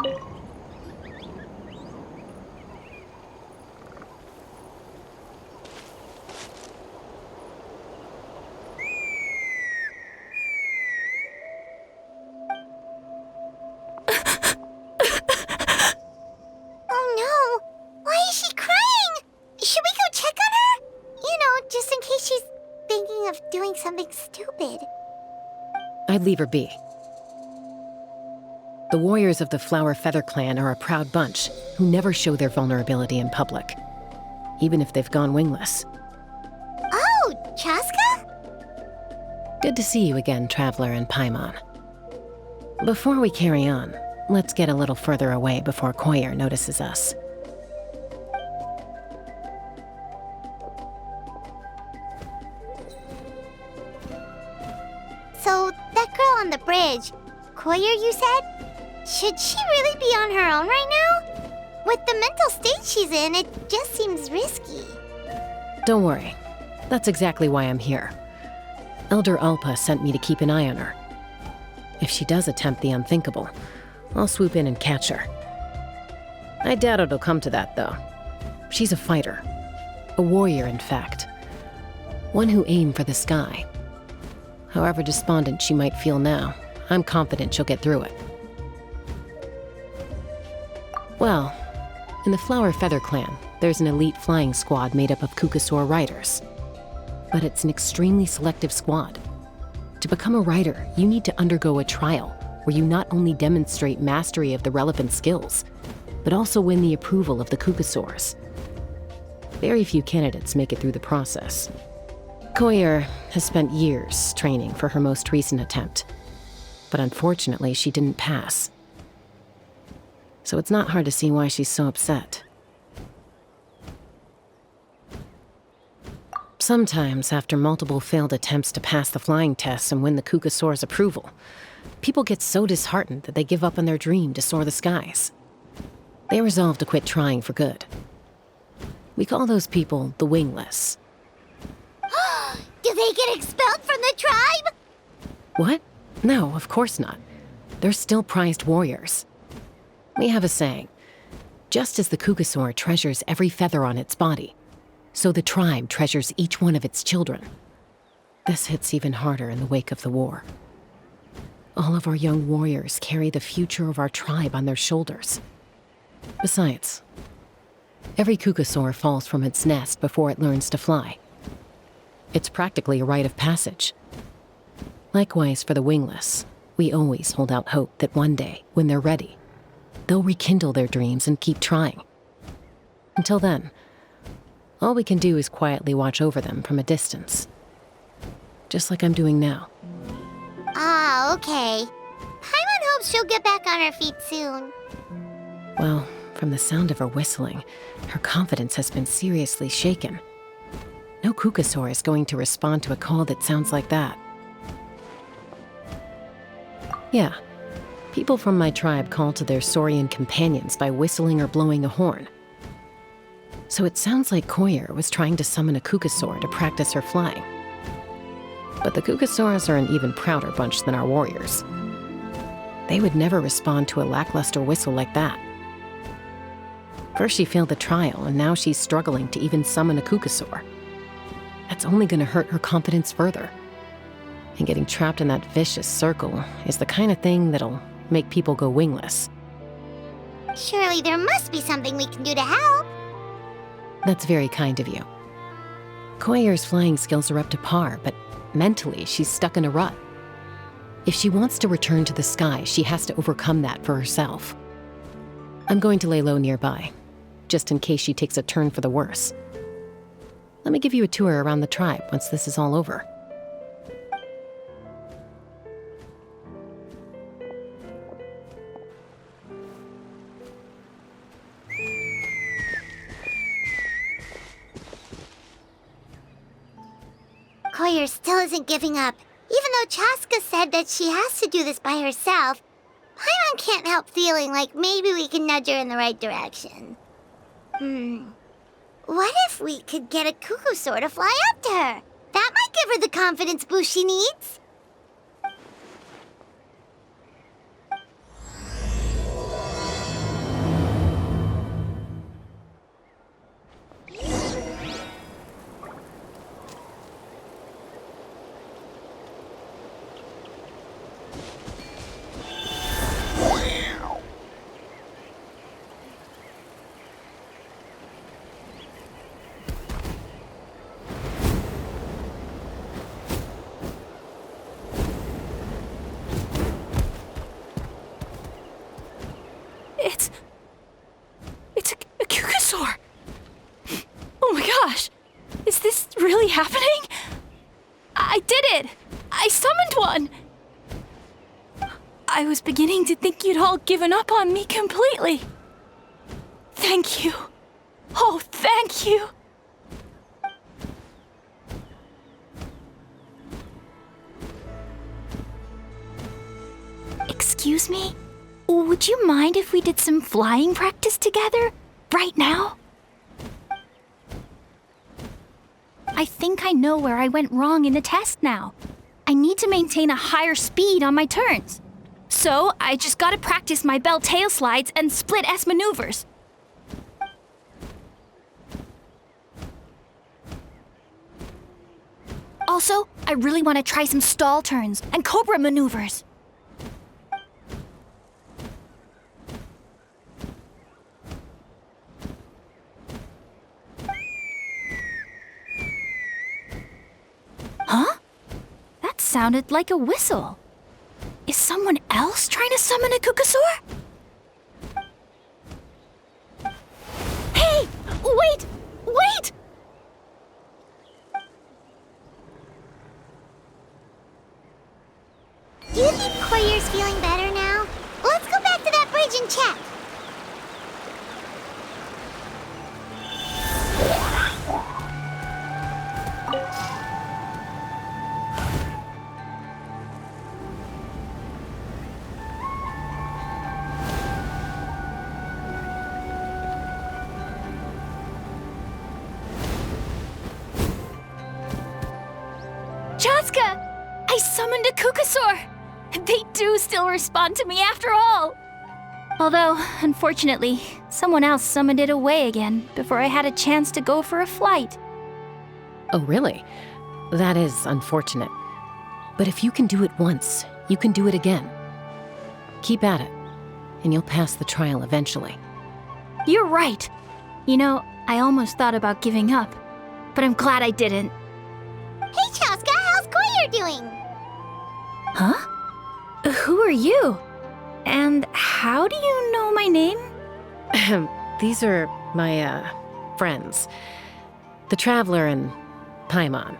Oh no! Why is she crying? Should we go check on her? You know, just in case she's thinking of doing something stupid. I'd leave her be. The warriors of the Flower Feather clan are a proud bunch who never show their vulnerability in public, even if they've gone wingless. Oh, Chasca? Good to see you again, Traveler and Paimon. Before we carry on, let's get a little further away before Koyer notices us. So, that girl on the bridge, Koyer, you said? Should she really be on her own right now? With the mental state she's in, it just seems risky. Don't worry. That's exactly why I'm here. Elder Alpa sent me to keep an eye on her. If she does attempt the unthinkable, I'll swoop in and catch her. I doubt it'll come to that, though. She's a fighter. A warrior, in fact. One who aimed for the sky. However despondent she might feel now, I'm confident she'll get through it. Well, in the Flower Feather clan, there's an elite flying squad made up of Kukasaur riders. But it's an extremely selective squad. To become a rider, you need to undergo a trial where you not only demonstrate mastery of the relevant skills, but also win the approval of the Kukasaurs. Very few candidates make it through the process. Koyer has spent years training for her most recent attempt, but unfortunately she didn't pass. So it's not hard to see why she's so upset. Sometimes, after multiple failed attempts to pass the flying tests and win the Kukasaur's approval, people get so disheartened that they give up on their dream to soar the skies. They resolve to quit trying for good. We call those people the Wingless. Do they get expelled from the tribe? What? No, of course not. They're still prized warriors. We have a saying, just as the Kukasaur treasures every feather on its body, so the tribe treasures each one of its children. This hits even harder in the wake of the war. All of our young warriors carry the future of our tribe on their shoulders. Besides, every Kukasaur falls from its nest before it learns to fly. It's practically a rite of passage. Likewise for the Wingless, we always hold out hope that one day, when they're ready, they'll rekindle their dreams and keep trying. Until then, all we can do is quietly watch over them from a distance. Just like I'm doing now. Ah, okay. Paimon hopes she'll get back on her feet soon. Well, from the sound of her whistling, her confidence has been seriously shaken. No Kukasaur is going to respond to a call that sounds like that. Yeah, people from my tribe call to their saurian companions by whistling or blowing a horn. So it sounds like Koyer was trying to summon a Kukasaur to practice her flying. But the Kukasaurs are an even prouder bunch than our warriors. They would never respond to a lackluster whistle like that. First she failed the trial, and now she's struggling to even summon a Kukasaur. That's only going to hurt her confidence further. And getting trapped in that vicious circle is the kind of thing that'll make people go wingless. Surely there must be something we can do to help. That's very kind of you. Koyer's flying skills are up to par, but mentally she's stuck in a rut. If she wants to return to the sky, she has to overcome that for herself. I'm going to lay low nearby, just in case she takes a turn for the worse. Let me give you a tour around the tribe once this is all over. Koyer still isn't giving up. Even though Chasca said that she has to do this by herself, Paimon can't help feeling like maybe we can nudge her in the right direction. What if we could get a Kukasaur to fly up to her? That might give her the confidence boost she needs. I was beginning to think you'd all given up on me completely. Thank you. Oh, thank you. Excuse me? Would you mind if we did some flying practice together? Right now? I think I know where I went wrong in the test now. I need to maintain a higher speed on my turns. So, I just gotta practice my bell tail slides and split S maneuvers. Also, I really want to try some stall turns and cobra maneuvers. Huh? That sounded like a whistle. Is someone else trying to summon a Kukasaur? Hey! Wait! Wait! Do you think Koyer's feeling better now? Let's go back to that bridge and check. Chasca! I summoned a Kukasaur! They do still respond to me after all! Although, unfortunately, someone else summoned it away again before I had a chance to go for a flight. Oh, really? That is unfortunate. But if you can do it once, you can do it again. Keep at it, and you'll pass the trial eventually. You're right. You know, I almost thought about giving up, but I'm glad I didn't. Hey, Chasca, how's Koyer doing? Huh? Who are you? And how do you know my name? These are my, friends. The Traveler and Paimon.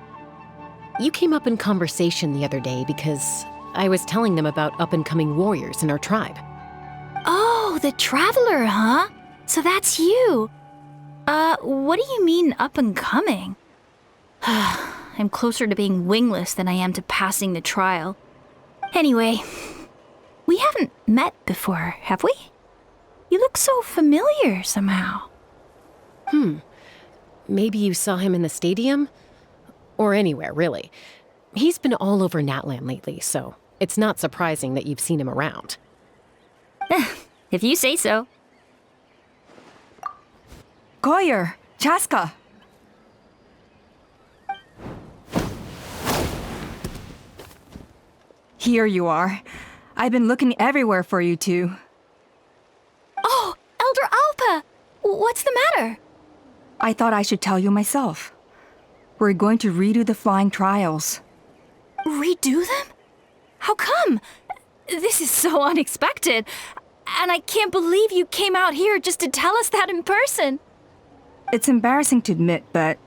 You came up in conversation the other day because I was telling them about up-and-coming warriors in our tribe. Oh, the Traveler, huh? So that's you. What do you mean up-and-coming? I'm closer to being wingless than I am to passing the trial. Anyway, we haven't met before, have we? You look so familiar somehow. Maybe you saw him in the stadium? Or anywhere, really. He's been all over Natlan lately, so it's not surprising that you've seen him around. If you say so. Koyer, Chasca. Here you are. I've been looking everywhere for you two. Oh, Elder Alpa! What's the matter? I thought I should tell you myself. We're going to redo the flying trials. Redo them? How come? This is so unexpected. And I can't believe you came out here just to tell us that in person. It's embarrassing to admit, but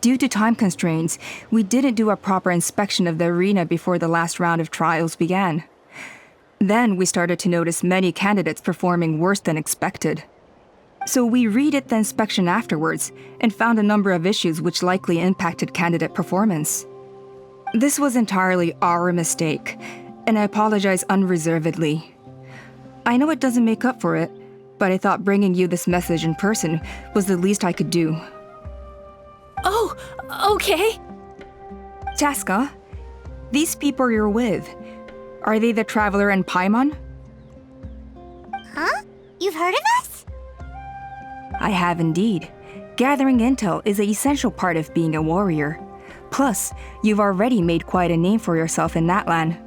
due to time constraints, we didn't do a proper inspection of the arena before the last round of trials began. Then we started to notice many candidates performing worse than expected. So we redid the inspection afterwards and found a number of issues which likely impacted candidate performance. This was entirely our mistake, and I apologize unreservedly. I know it doesn't make up for it, but I thought bringing you this message in person was the least I could do. Oh, okay. Chasca, these people you're with, are they the Traveler and Paimon? Huh? You've heard of us? I have indeed. Gathering intel is an essential part of being a warrior. Plus, you've already made quite a name for yourself in Natlan.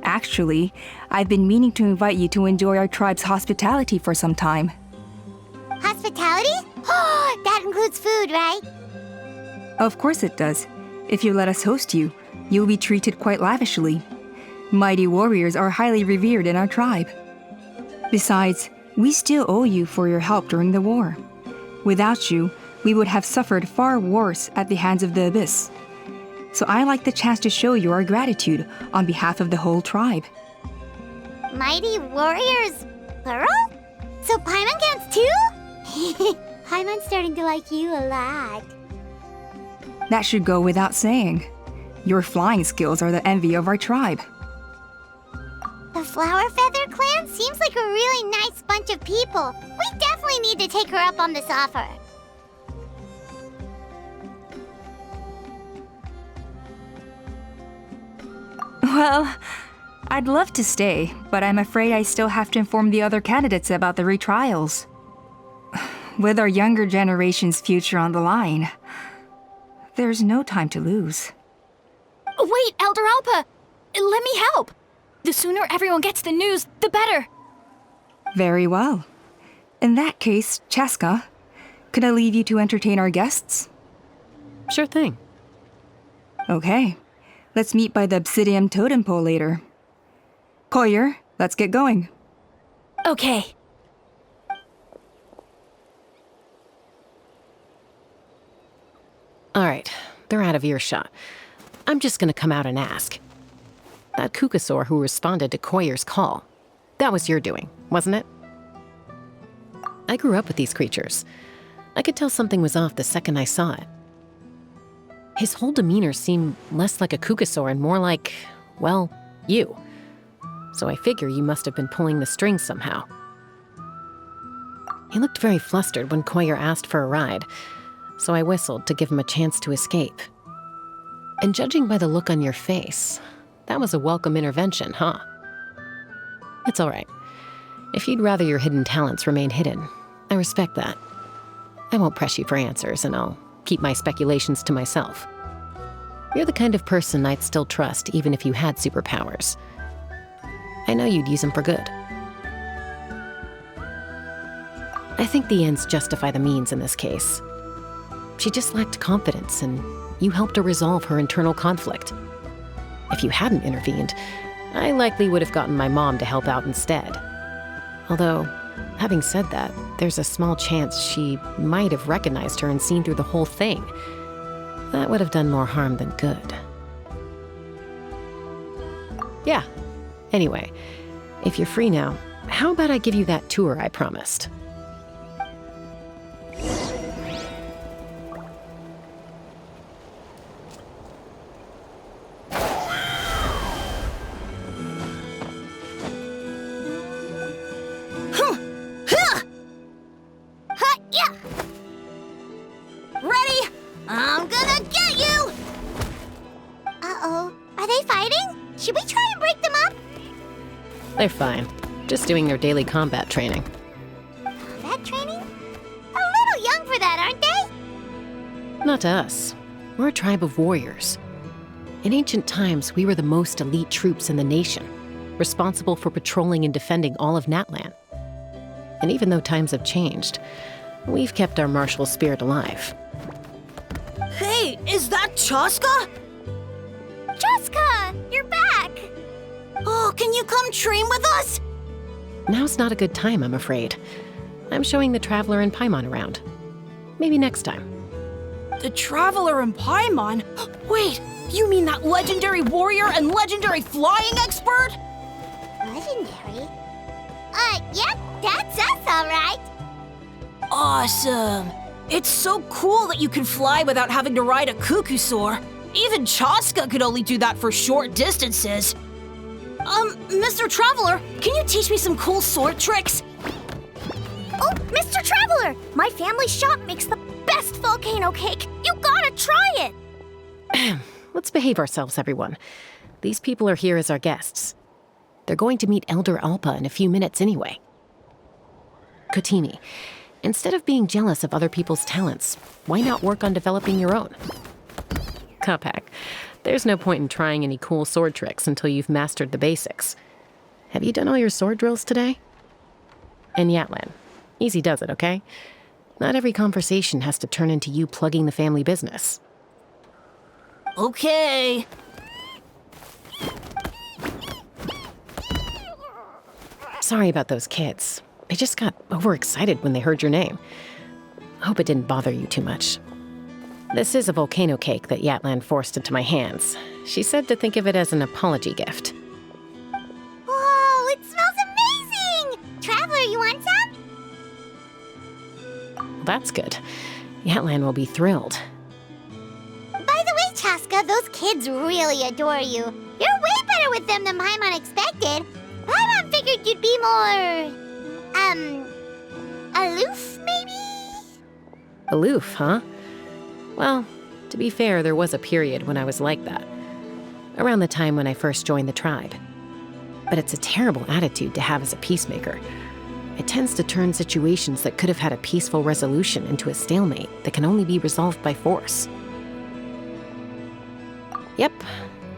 Actually, I've been meaning to invite you to enjoy our tribe's hospitality for some time. Hospitality? Oh, that includes food, right? Of course it does. If you let us host you, you'll be treated quite lavishly. Mighty warriors are highly revered in our tribe. Besides, we still owe you for your help during the war. Without you, we would have suffered far worse at the hands of the Abyss. So I like the chance to show you our gratitude on behalf of the whole tribe. Mighty Warriors, plural? So Paimon counts too? Paimon's starting to like you a lot. That should go without saying. Your flying skills are the envy of our tribe. The Flower Feather Clan seems like a really nice bunch of people. We definitely need to take her up on this offer. Well, I'd love to stay, but I'm afraid I still have to inform the other candidates about the retrials. With our younger generation's future on the line, there's no time to lose. Wait, Elder Alpa! Let me help! The sooner everyone gets the news, the better. Very well. In that case, Chasca, could I leave you to entertain our guests? Sure thing. Okay. Let's meet by the Obsidian Totem Pole later. Collier, let's get going. Okay. All right, they're out of earshot. I'm just gonna come out and ask. That Kukasaur who responded to Koyer's call, that was your doing, wasn't it? I grew up with these creatures. I could tell something was off the second I saw it. His whole demeanor seemed less like a Kukasaur and more like, well, you. So I figure you must have been pulling the strings somehow. He looked very flustered when Koyer asked for a ride, so I whistled to give him a chance to escape. And judging by the look on your face, that was a welcome intervention, huh? It's all right. If you'd rather your hidden talents remain hidden, I respect that. I won't press you for answers, and I'll keep my speculations to myself. You're the kind of person I'd still trust even if you had superpowers. I know you'd use them for good. I think the ends justify the means in this case. She just lacked confidence, and you helped her resolve her internal conflict. If you hadn't intervened, I likely would have gotten my mom to help out instead. Although, having said that, there's a small chance she might have recognized her and seen through the whole thing. That would have done more harm than good. Yeah. Anyway, if you're free now, how about I give you that tour I promised? Ready? I'm gonna get you! Uh-oh. Are they fighting? Should we try and break them up? They're fine. Just doing their daily combat training. Combat training? A little young for that, aren't they? Not to us. We're a tribe of warriors. In ancient times, we were the most elite troops in the nation, responsible for patrolling and defending all of Natlan. And even though times have changed, we've kept our martial spirit alive. Hey, is that Chasca? Chasca, you're back! Oh, can you come train with us? Now's not a good time, I'm afraid. I'm showing the Traveler and Paimon around. Maybe next time. The Traveler and Paimon? Wait, you mean that legendary warrior and legendary flying expert? Legendary? Yep, that's us, all right. Awesome. It's so cool that you can fly without having to ride a Kukusaur. Even Chasca could only do that for short distances. Mr. Traveler, can you teach me some cool sword tricks? Oh, Mr. Traveler! My family shop makes the best volcano cake. You gotta try it! Let's behave ourselves, everyone. These people are here as our guests. They're going to meet Elder Alpa in a few minutes anyway. Kotini, instead of being jealous of other people's talents, why not work on developing your own? Kapak, there's no point in trying any cool sword tricks until you've mastered the basics. Have you done all your sword drills today? And Yatlan, easy does it, okay? Not every conversation has to turn into you plugging the family business. Okay. Sorry about those kids. They just got overexcited when they heard your name. Hope it didn't bother you too much. This is a volcano cake that Yatlan forced into my hands. She said to think of it as an apology gift. Whoa, it smells that's good. Yatlan will be thrilled. By the way, Chasca, those kids really adore you. You're way better with them than Paimon expected. Paimon figured you'd be more... aloof, maybe? Aloof, huh? Well, to be fair, there was a period when I was like that. Around the time when I first joined the tribe. But it's a terrible attitude to have as a peacemaker. It tends to turn situations that could have had a peaceful resolution into a stalemate that can only be resolved by force. Yep,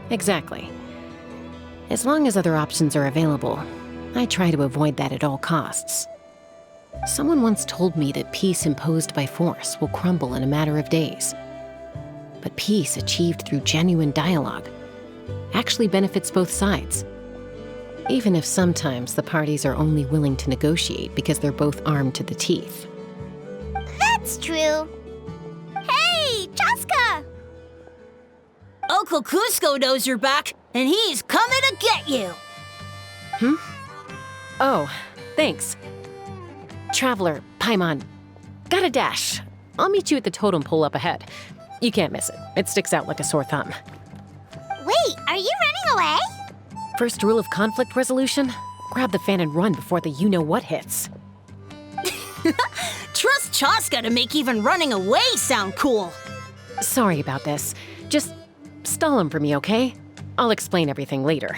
exactly. As long as other options are available, I try to avoid that at all costs. Someone once told me that peace imposed by force will crumble in a matter of days. But peace achieved through genuine dialogue actually benefits both sides. Even if sometimes the parties are only willing to negotiate because they're both armed to the teeth. That's true. Hey, Chasca! Uncle Cusco knows you're back, and he's coming to get you. Oh, thanks. Traveler, Paimon, gotta dash. I'll meet you at the totem pole up ahead. You can't miss it. It sticks out like a sore thumb. Wait, are you running away? First rule of conflict resolution? Grab the fan and run before the you-know-what hits. Trust Chasca to make even running away sound cool. Sorry about this. Just stall him for me, okay? I'll explain everything later.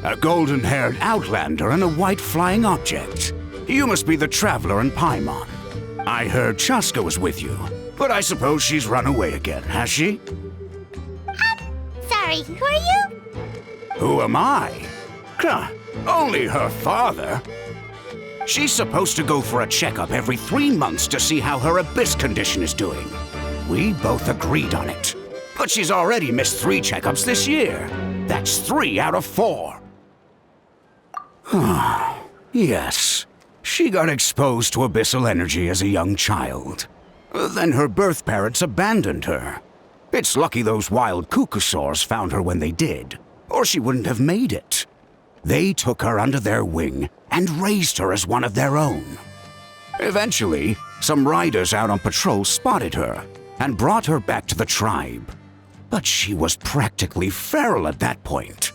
A golden-haired outlander and a white flying object. You must be the traveler in Paimon. I heard Chasca was with you, but I suppose she's run away again, has she? Sorry, who are you? Who am I? Only her father. She's supposed to go for a checkup every 3 months to see how her abyss condition is doing. We both agreed on it. But she's already missed 3 checkups this year. That's 3 out of 4. Yes, she got exposed to abyssal energy as a young child. Then her birth parents abandoned her. It's lucky those wild cucusaurs found her when they did, or she wouldn't have made it. They took her under their wing and raised her as one of their own. Eventually, some riders out on patrol spotted her and brought her back to the tribe. But she was practically feral at that point.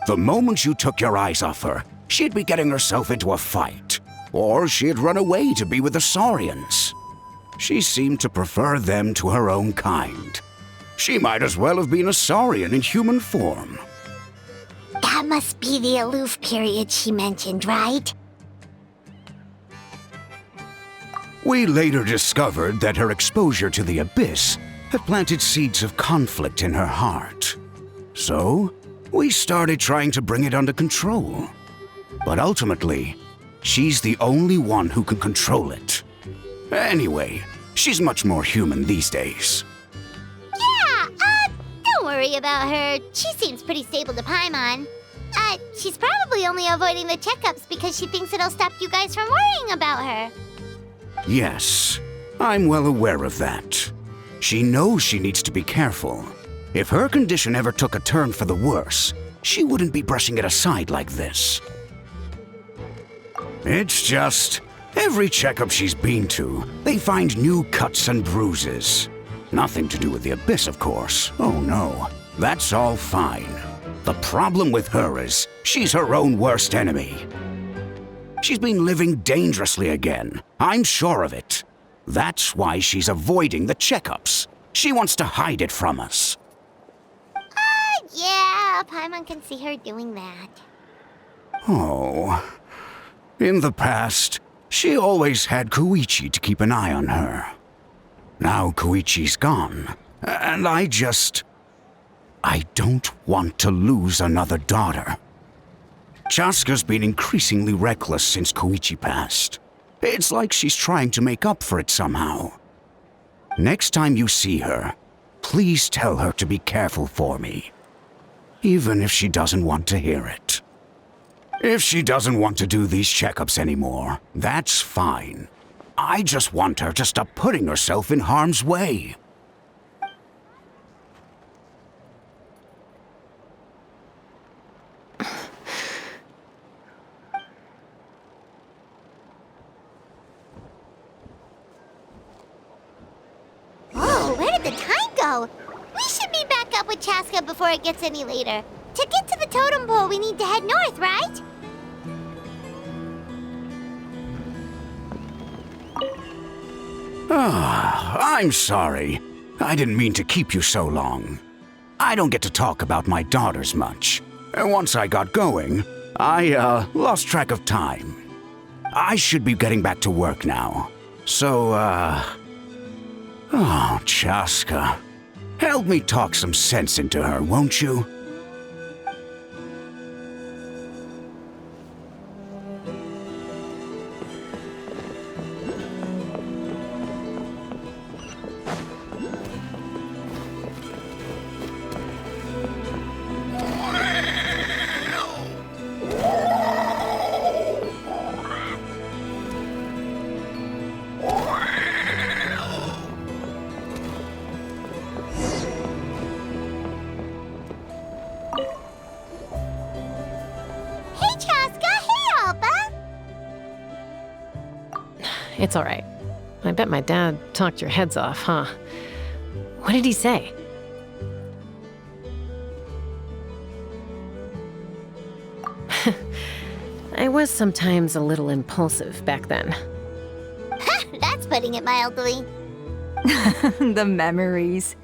The moment you took your eyes off her, she'd be getting herself into a fight, or she'd run away to be with the Saurians. She seemed to prefer them to her own kind. She might as well have been a Saurian in human form. That must be the aloof period she mentioned, right? We later discovered that her exposure to the abyss had planted seeds of conflict in her heart. So, we started trying to bring it under control. But ultimately, she's the only one who can control it. Anyway, she's much more human these days. Yeah, don't worry about her. She seems pretty stable to Paimon. She's probably only avoiding the checkups because she thinks it'll stop you guys from worrying about her. Yes, I'm well aware of that. She knows she needs to be careful. If her condition ever took a turn for the worse, she wouldn't be brushing it aside like this. It's just, every checkup she's been to, they find new cuts and bruises. Nothing to do with the abyss, of course. Oh no, that's all fine. The problem with her is, she's her own worst enemy. She's been living dangerously again. I'm sure of it. That's why she's avoiding the checkups. She wants to hide it from us. Yeah, Paimon can see her doing that. Oh. In the past, she always had Koichi to keep an eye on her. Now Koichi's gone, and I don't want to lose another daughter. Chasca's been increasingly reckless since Koichi passed. It's like she's trying to make up for it somehow. Next time you see her, please tell her to be careful for me. Even if she doesn't want to hear it. If she doesn't want to do these checkups anymore, that's fine. I just want her to stop putting herself in harm's way. Oh, where did the time go? We should meet back up with Chasca before it gets any later. To get to the totem pole, we need to head north, right? I'm sorry. I didn't mean to keep you so long. I don't get to talk about my daughters much. And once I got going, I lost track of time. I should be getting back to work now. So, oh, Chasca. Help me talk some sense into her, won't you? Hey, Chasca! Hey, Alba! It's all right. I bet my dad talked your heads off, huh? What did he say? I was sometimes a little impulsive back then. That's putting it mildly. The memories.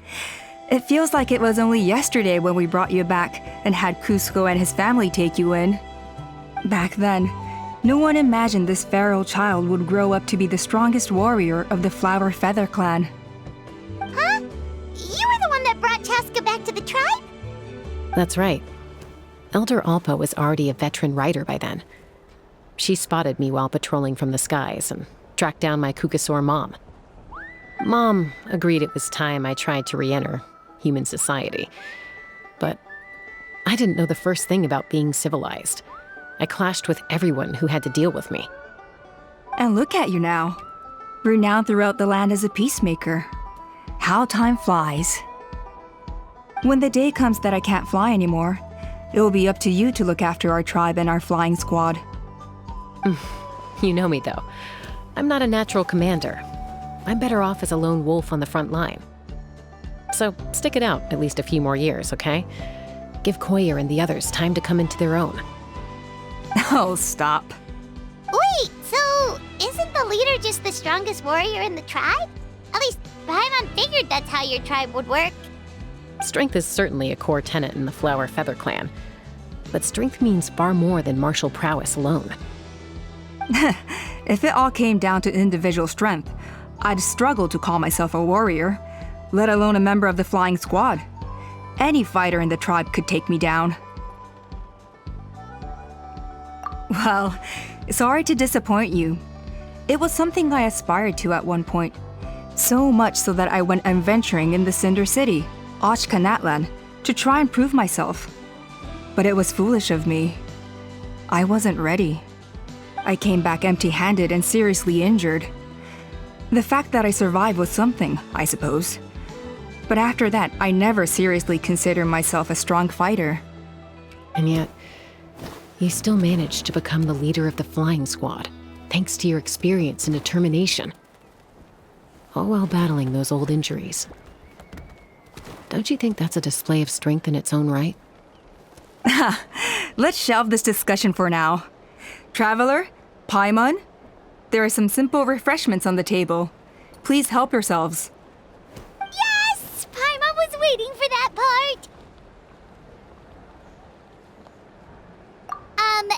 It feels like it was only yesterday when we brought you back and had Cusco and his family take you in. Back then, no one imagined this feral child would grow up to be the strongest warrior of the Flower Feather clan. Huh? You were the one that brought Chasca back to the tribe? That's right. Elder Alpa was already a veteran rider by then. She spotted me while patrolling from the skies and tracked down my Kukasaur mom. Mom agreed it was time I tried to re-enter human society. But I didn't know the first thing about being civilized. I clashed with everyone who had to deal with me. And look at you now, renowned throughout the land as a peacemaker. How time flies. When the day comes that I can't fly anymore, it will be up to you to look after our tribe and our flying squad. You know me, though. I'm not a natural commander. I'm better off as a lone wolf on the front line. So stick it out at least a few more years, okay? Give Koyer and the others time to come into their own. Oh, stop. Wait, so isn't the leader just the strongest warrior in the tribe? At least Paimon figured that's how your tribe would work. Strength is certainly a core tenet in the Flower Feather clan. But strength means far more than martial prowess alone. If it all came down to individual strength, I'd struggle to call myself a warrior, let alone a member of the flying squad. Any fighter in the tribe could take me down. Well, sorry to disappoint you. It was something I aspired to at one point. So much so that I went adventuring in the Cinder City, Ashkanatlan, to try and prove myself. But it was foolish of me. I wasn't ready. I came back empty-handed and seriously injured. The fact that I survived was something, I suppose. But after that, I never seriously considered myself a strong fighter. And yet, you still managed to become the leader of the flying squad, thanks to your experience and determination. All while battling those old injuries. Don't you think that's a display of strength in its own right? Let's shelve this discussion for now. Traveler, Paimon, there are some simple refreshments on the table. Please help yourselves. Yes! Paimon was waiting for that part!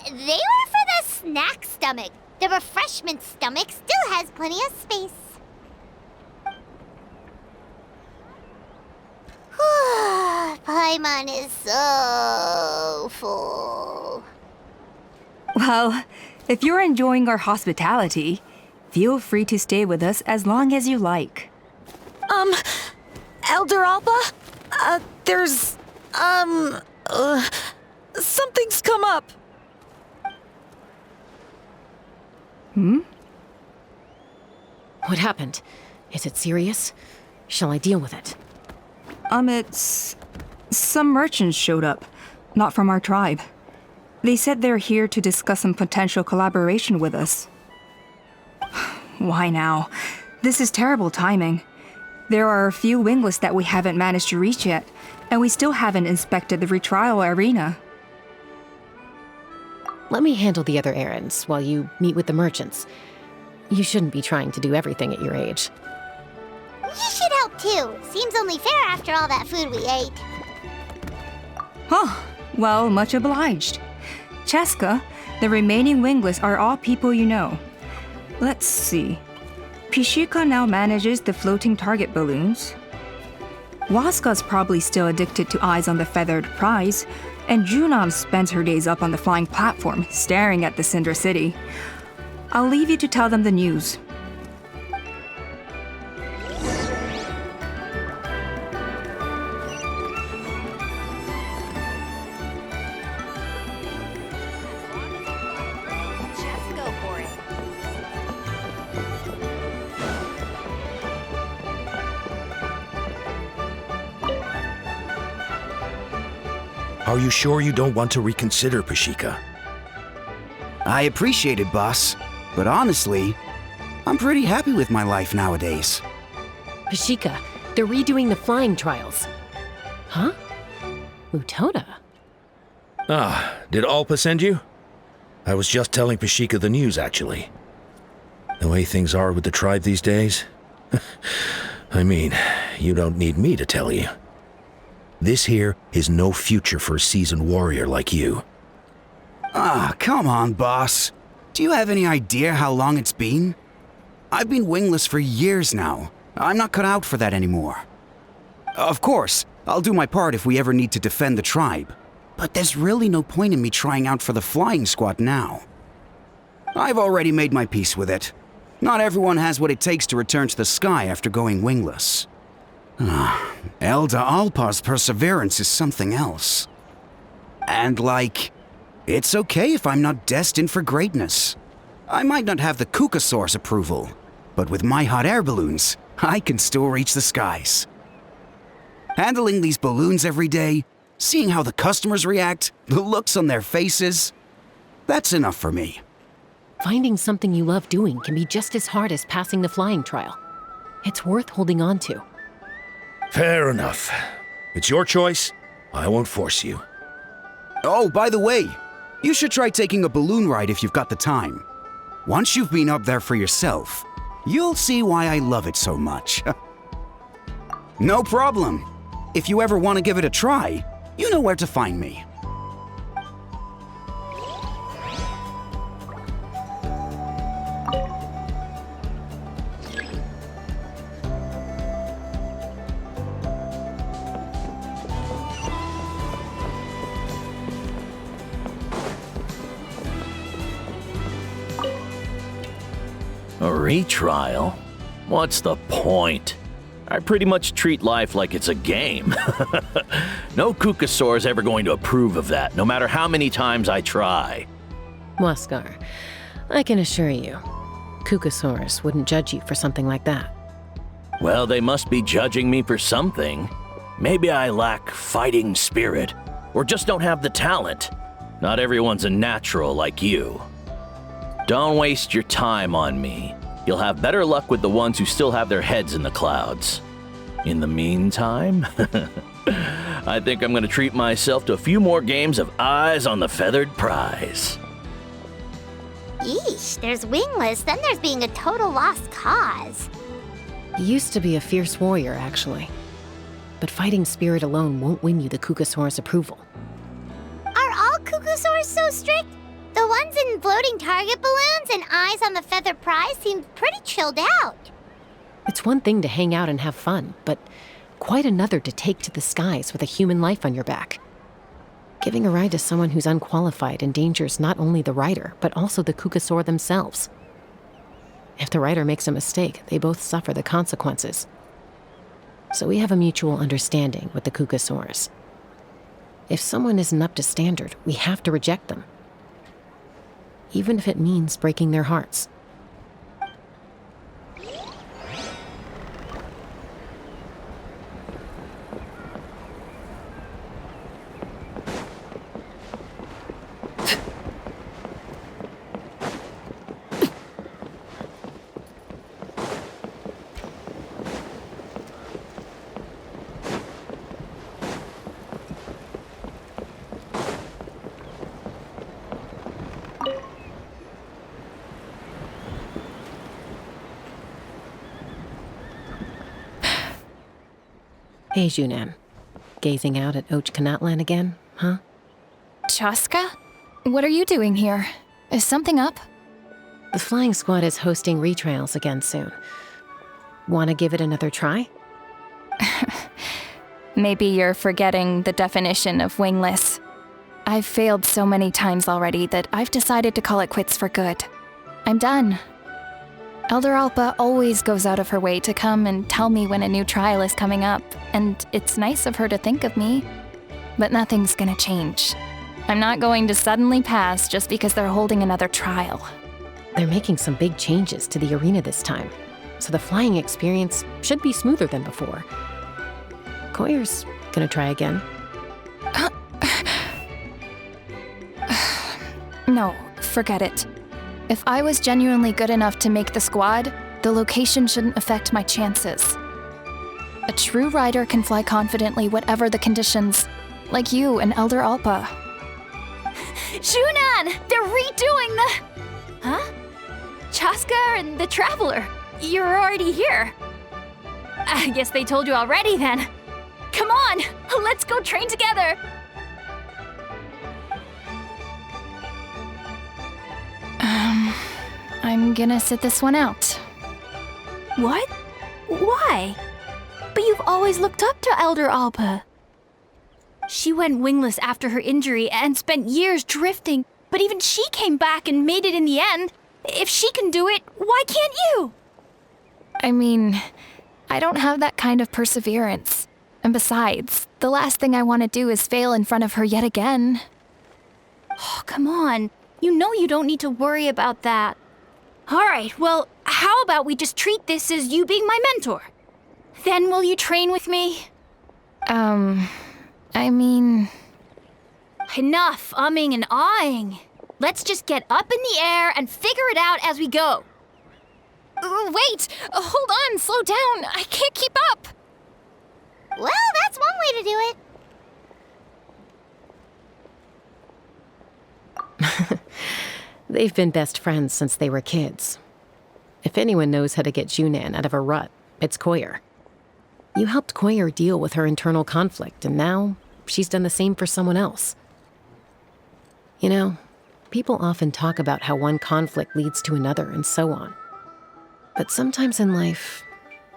They were for the snack stomach. The refreshment stomach still has plenty of space. Paimon is so full. Well, if you're enjoying our hospitality, feel free to stay with us as long as you like. Elder Alba? There's, something's come up. What happened? Is it serious? Shall I deal with it? It's... Some merchants showed up. Not from our tribe. They said they're here to discuss some potential collaboration with us. Why now? This is terrible timing. There are a few wingless that we haven't managed to reach yet, and we still haven't inspected the retrial arena. Let me handle the other errands while you meet with the merchants. You shouldn't be trying to do everything at your age. You should help too. Seems only fair after all that food we ate. Huh. Well, much obliged. Chasca, the remaining wingless are all people you know. Let's see. Pishika now manages the floating target balloons. Waska's probably still addicted to Eyes on the Feathered Prize, and Junam spends her days up on the flying platform, staring at the Cinder City. I'll leave you to tell them the news. Are you sure you don't want to reconsider, Pashika? I appreciate it, boss. But honestly, I'm pretty happy with my life nowadays. Pashika, they're redoing the flying trials. Huh? Mutoda? Ah, did Alpa send you? I was just telling Pashika the news, actually. The way things are with the tribe these days? I mean, you don't need me to tell you. This here is no future for a seasoned warrior like you. Ah, come on, boss. Do you have any idea how long it's been? I've been wingless for years now. I'm not cut out for that anymore. Of course, I'll do my part if we ever need to defend the tribe. But there's really no point in me trying out for the flying squad now. I've already made my peace with it. Not everyone has what it takes to return to the sky after going wingless. Elder Alpa's perseverance is something else. And it's okay if I'm not destined for greatness. I might not have the Kukasaur's approval, but with my hot air balloons, I can still reach the skies. Handling these balloons every day, seeing how the customers react, the looks on their faces, that's enough for me. Finding something you love doing can be just as hard as passing the flying trial. It's worth holding on to. Fair enough. It's your choice. I won't force you. Oh, by the way, you should try taking a balloon ride if you've got the time. Once you've been up there for yourself, you'll see why I love it so much. No problem. If you ever want to give it a try, you know where to find me. A retrial? What's the point? I pretty much treat life like it's a game. No Kukasaur's ever going to approve of that, no matter how many times I try. Waskar, I can assure you, Kukasaurs wouldn't judge you for something like that. Well, they must be judging me for something. Maybe I lack fighting spirit, or just don't have the talent. Not everyone's a natural like you. Don't waste your time on me. You'll have better luck with the ones who still have their heads in the clouds. In the meantime, I think I'm going to treat myself to a few more games of Eyes on the Feathered Prize. Yeesh, there's wingless, then there's being a total lost cause. You used to be a fierce warrior, actually. But fighting spirit alone won't win you the Kukasaur's approval. Are all Kukasaurs so strict? The ones in floating target balloons and Eyes on the Feathered Prize seem pretty chilled out. It's one thing to hang out and have fun, but quite another to take to the skies with a human life on your back. Giving a ride to someone who's unqualified endangers not only the rider, but also the Kukasaur themselves. If the rider makes a mistake, they both suffer the consequences. so we have a mutual understanding with the Kukasaurs. If someone isn't up to standard, we have to reject them, even if it means breaking their hearts. Hey, Junan. Gazing out at Ochkanatlan again, huh? Chasca? What are you doing here? Is something up? The flying squad is hosting retrials again soon. Want to give it another try? Maybe you're forgetting the definition of wingless. I've failed so many times already that I've decided to call it quits for good. I'm done. Elder Alpa always goes out of her way to come and tell me when a new trial is coming up, and it's nice of her to think of me. But nothing's gonna change. I'm not going to suddenly pass just because they're holding another trial. They're making some big changes to the arena this time, so the flying experience should be smoother than before. Koyer's gonna try again. No, forget it. If I was genuinely good enough to make the squad, the location shouldn't affect my chances. A true rider can fly confidently whatever the conditions, like you and Elder Alpa. Shunan! They're redoing the... Huh? Chasca and the Traveler. You're already here. I guess they told you already then. Come on, let's go train together. I'm gonna sit this one out. What? Why? But you've always looked up to Elder Alpa. She went wingless after her injury and spent years drifting, but even she came back and made it in the end. If she can do it, why can't you? I mean, I don't have that kind of perseverance. And besides, the last thing I want to do is fail in front of her yet again. Oh, come on. You know you don't need to worry about that. All right, well, how about we just treat this as you being my mentor? Then will you train with me? I mean... Enough umming and ahhing. Let's just get up in the air and figure it out as we go. Wait! Hold on, slow down. I can't keep up. Well, that's one way to do it. They've been best friends since they were kids. If anyone knows how to get Junan out of a rut, it's Koyer. You helped Koyer deal with her internal conflict, and now she's done the same for someone else. You know, people often talk about how one conflict leads to another and so on. But sometimes in life,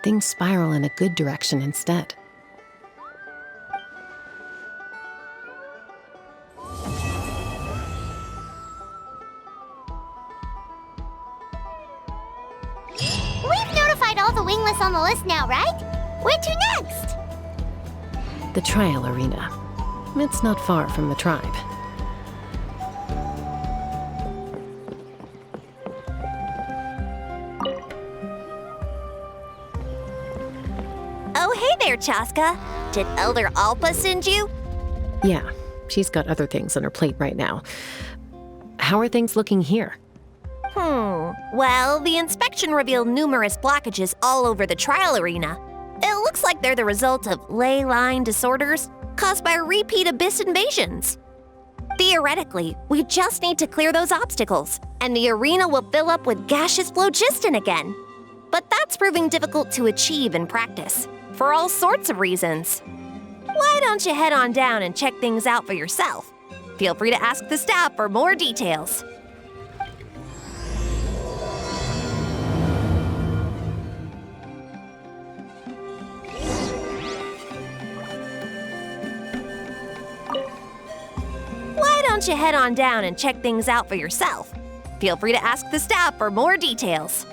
things spiral in a good direction instead. We've notified all the wingless on the list now, right? Where to next? The trial arena. It's not far from the tribe. Oh, hey there, Chasca. Did Elder Alpa send you? Yeah, she's got other things on her plate right now. How are things looking here? Well, the inspection revealed numerous blockages all over the trial arena. It looks like they're the result of ley line disorders caused by repeat abyss invasions. Theoretically, we just need to clear those obstacles, and the arena will fill up with gaseous phlogiston again. But that's proving difficult to achieve in practice, for all sorts of reasons. Why don't you head on down and check things out for yourself? Feel free to ask the staff for more details. Why don't you head on down and check things out for yourself? Feel free to ask the staff for more details.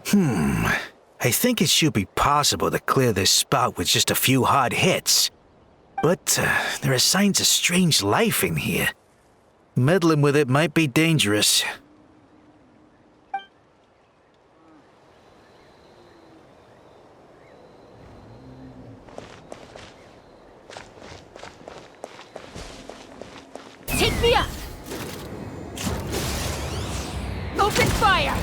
I think it should be possible to clear this spout with just a few hard hits. But there are signs of strange life in here. Meddling with it might be dangerous. Take me up! Open fire!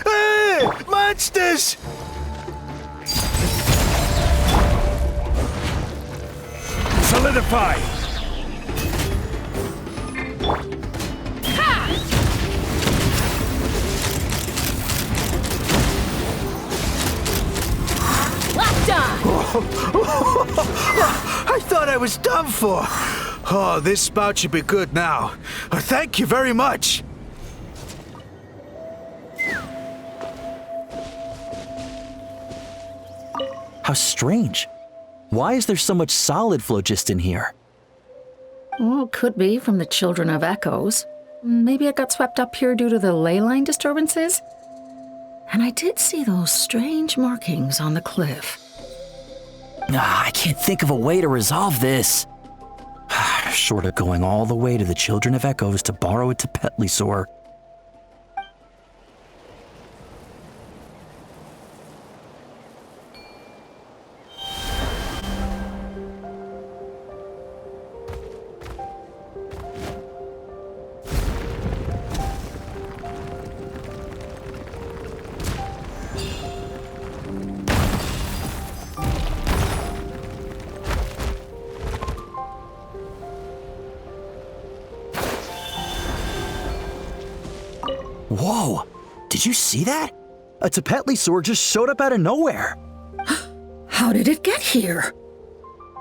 Hey! Monsters! Solidify! I thought I was done for. Oh, this spout should be good now. Thank you very much. How strange. Why is there so much solid phlogiston here? Well, could be from the Children of Echoes. Maybe it got swept up here due to the ley line disturbances? And I did see those strange markings on the cliff. I can't think of a way to resolve this. Short of going all the way to the Children of Echoes to borrow a Tepetlisaur. Whoa! Did you see that? A Tepetlisaur just showed up out of nowhere. How did it get here?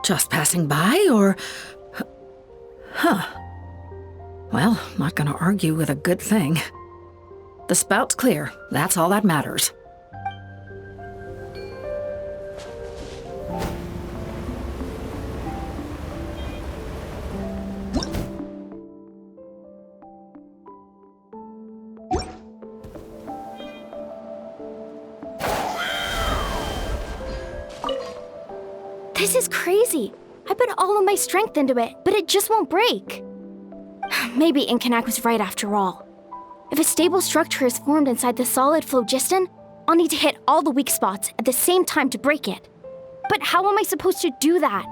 Just passing by, or... Huh. Well, not gonna argue with a good thing. The spout's clear. That's all that matters. This is crazy. I put all of my strength into it, but it just won't break. Maybe Inkanak was right after all. If a stable structure is formed inside the solid phlogiston, I'll need to hit all the weak spots at the same time to break it. But how am I supposed to do that?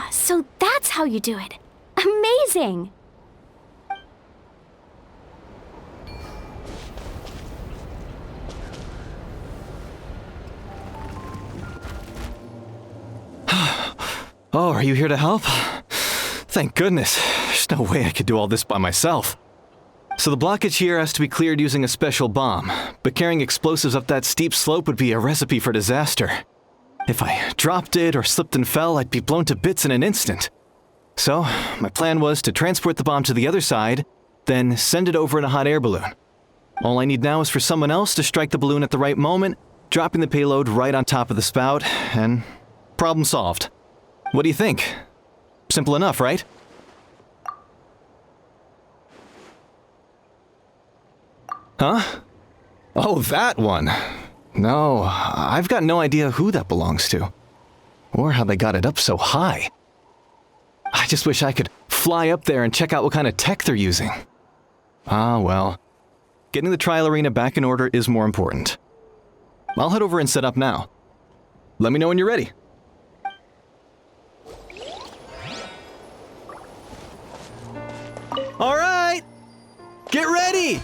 So that's how you do it. Amazing! Oh, are you here to help? Thank goodness. There's no way I could do all this by myself. So the blockage here has to be cleared using a special bomb, but carrying explosives up that steep slope would be a recipe for disaster. If I dropped it or slipped and fell, I'd be blown to bits in an instant. So, my plan was to transport the bomb to the other side, then send it over in a hot air balloon. All I need now is for someone else to strike the balloon at the right moment, dropping the payload right on top of the spout, and problem solved. What do you think? Simple enough, right? Huh? Oh, that one. No, I've got no idea who that belongs to, or how they got it up so high. I just wish I could fly up there and check out what kind of tech they're using. Ah, well. Getting the trial arena back in order is more important. I'll head over and set up now. Let me know when you're ready. All right! Get ready!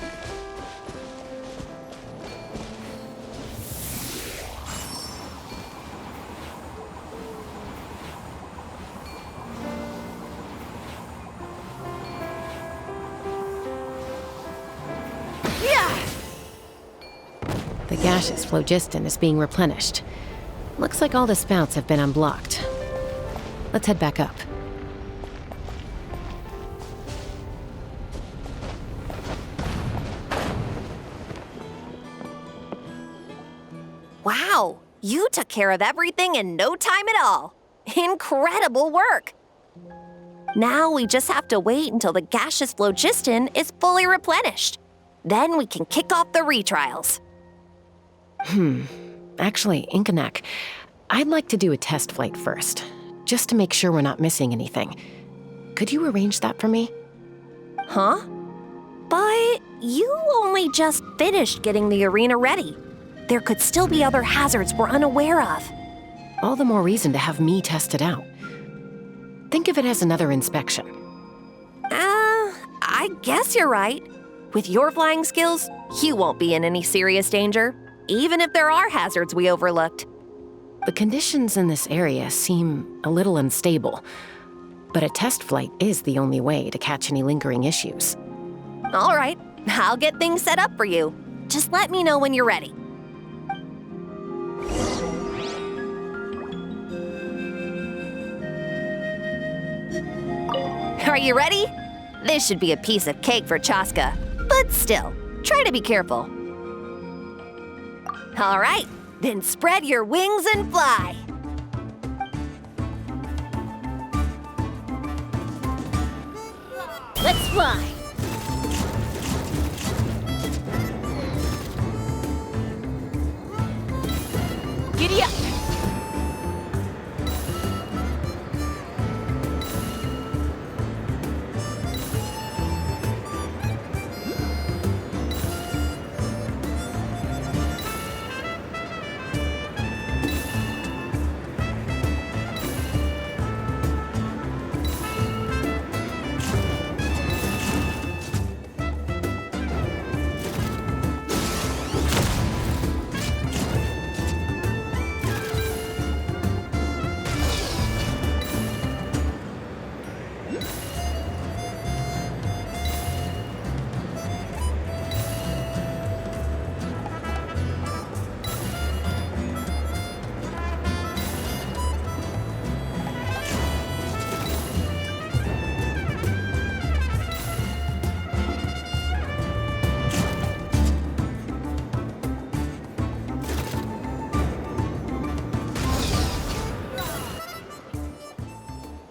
The gaseous phlogiston is being replenished. Looks like all the spouts have been unblocked. Let's head back up. Wow, you took care of everything in no time at all. Incredible work. Now we just have to wait until the gaseous phlogiston is fully replenished. Then we can kick off the retrials. Actually, Inkanak, I'd like to do a test flight first, just to make sure we're not missing anything. Could you arrange that for me? Huh? But you only just finished getting the arena ready. There could still be other hazards we're unaware of. All the more reason to have me test it out. Think of it as another inspection. I guess you're right. With your flying skills, you won't be in any serious danger, even if there are hazards we overlooked. The conditions in this area seem a little unstable, but a test flight is the only way to catch any lingering issues. All right, I'll get things set up for you. Just let me know when you're ready. Are you ready? This should be a piece of cake for Chasca, but still, try to be careful. All right, then spread your wings and fly. Let's fly. Giddy up!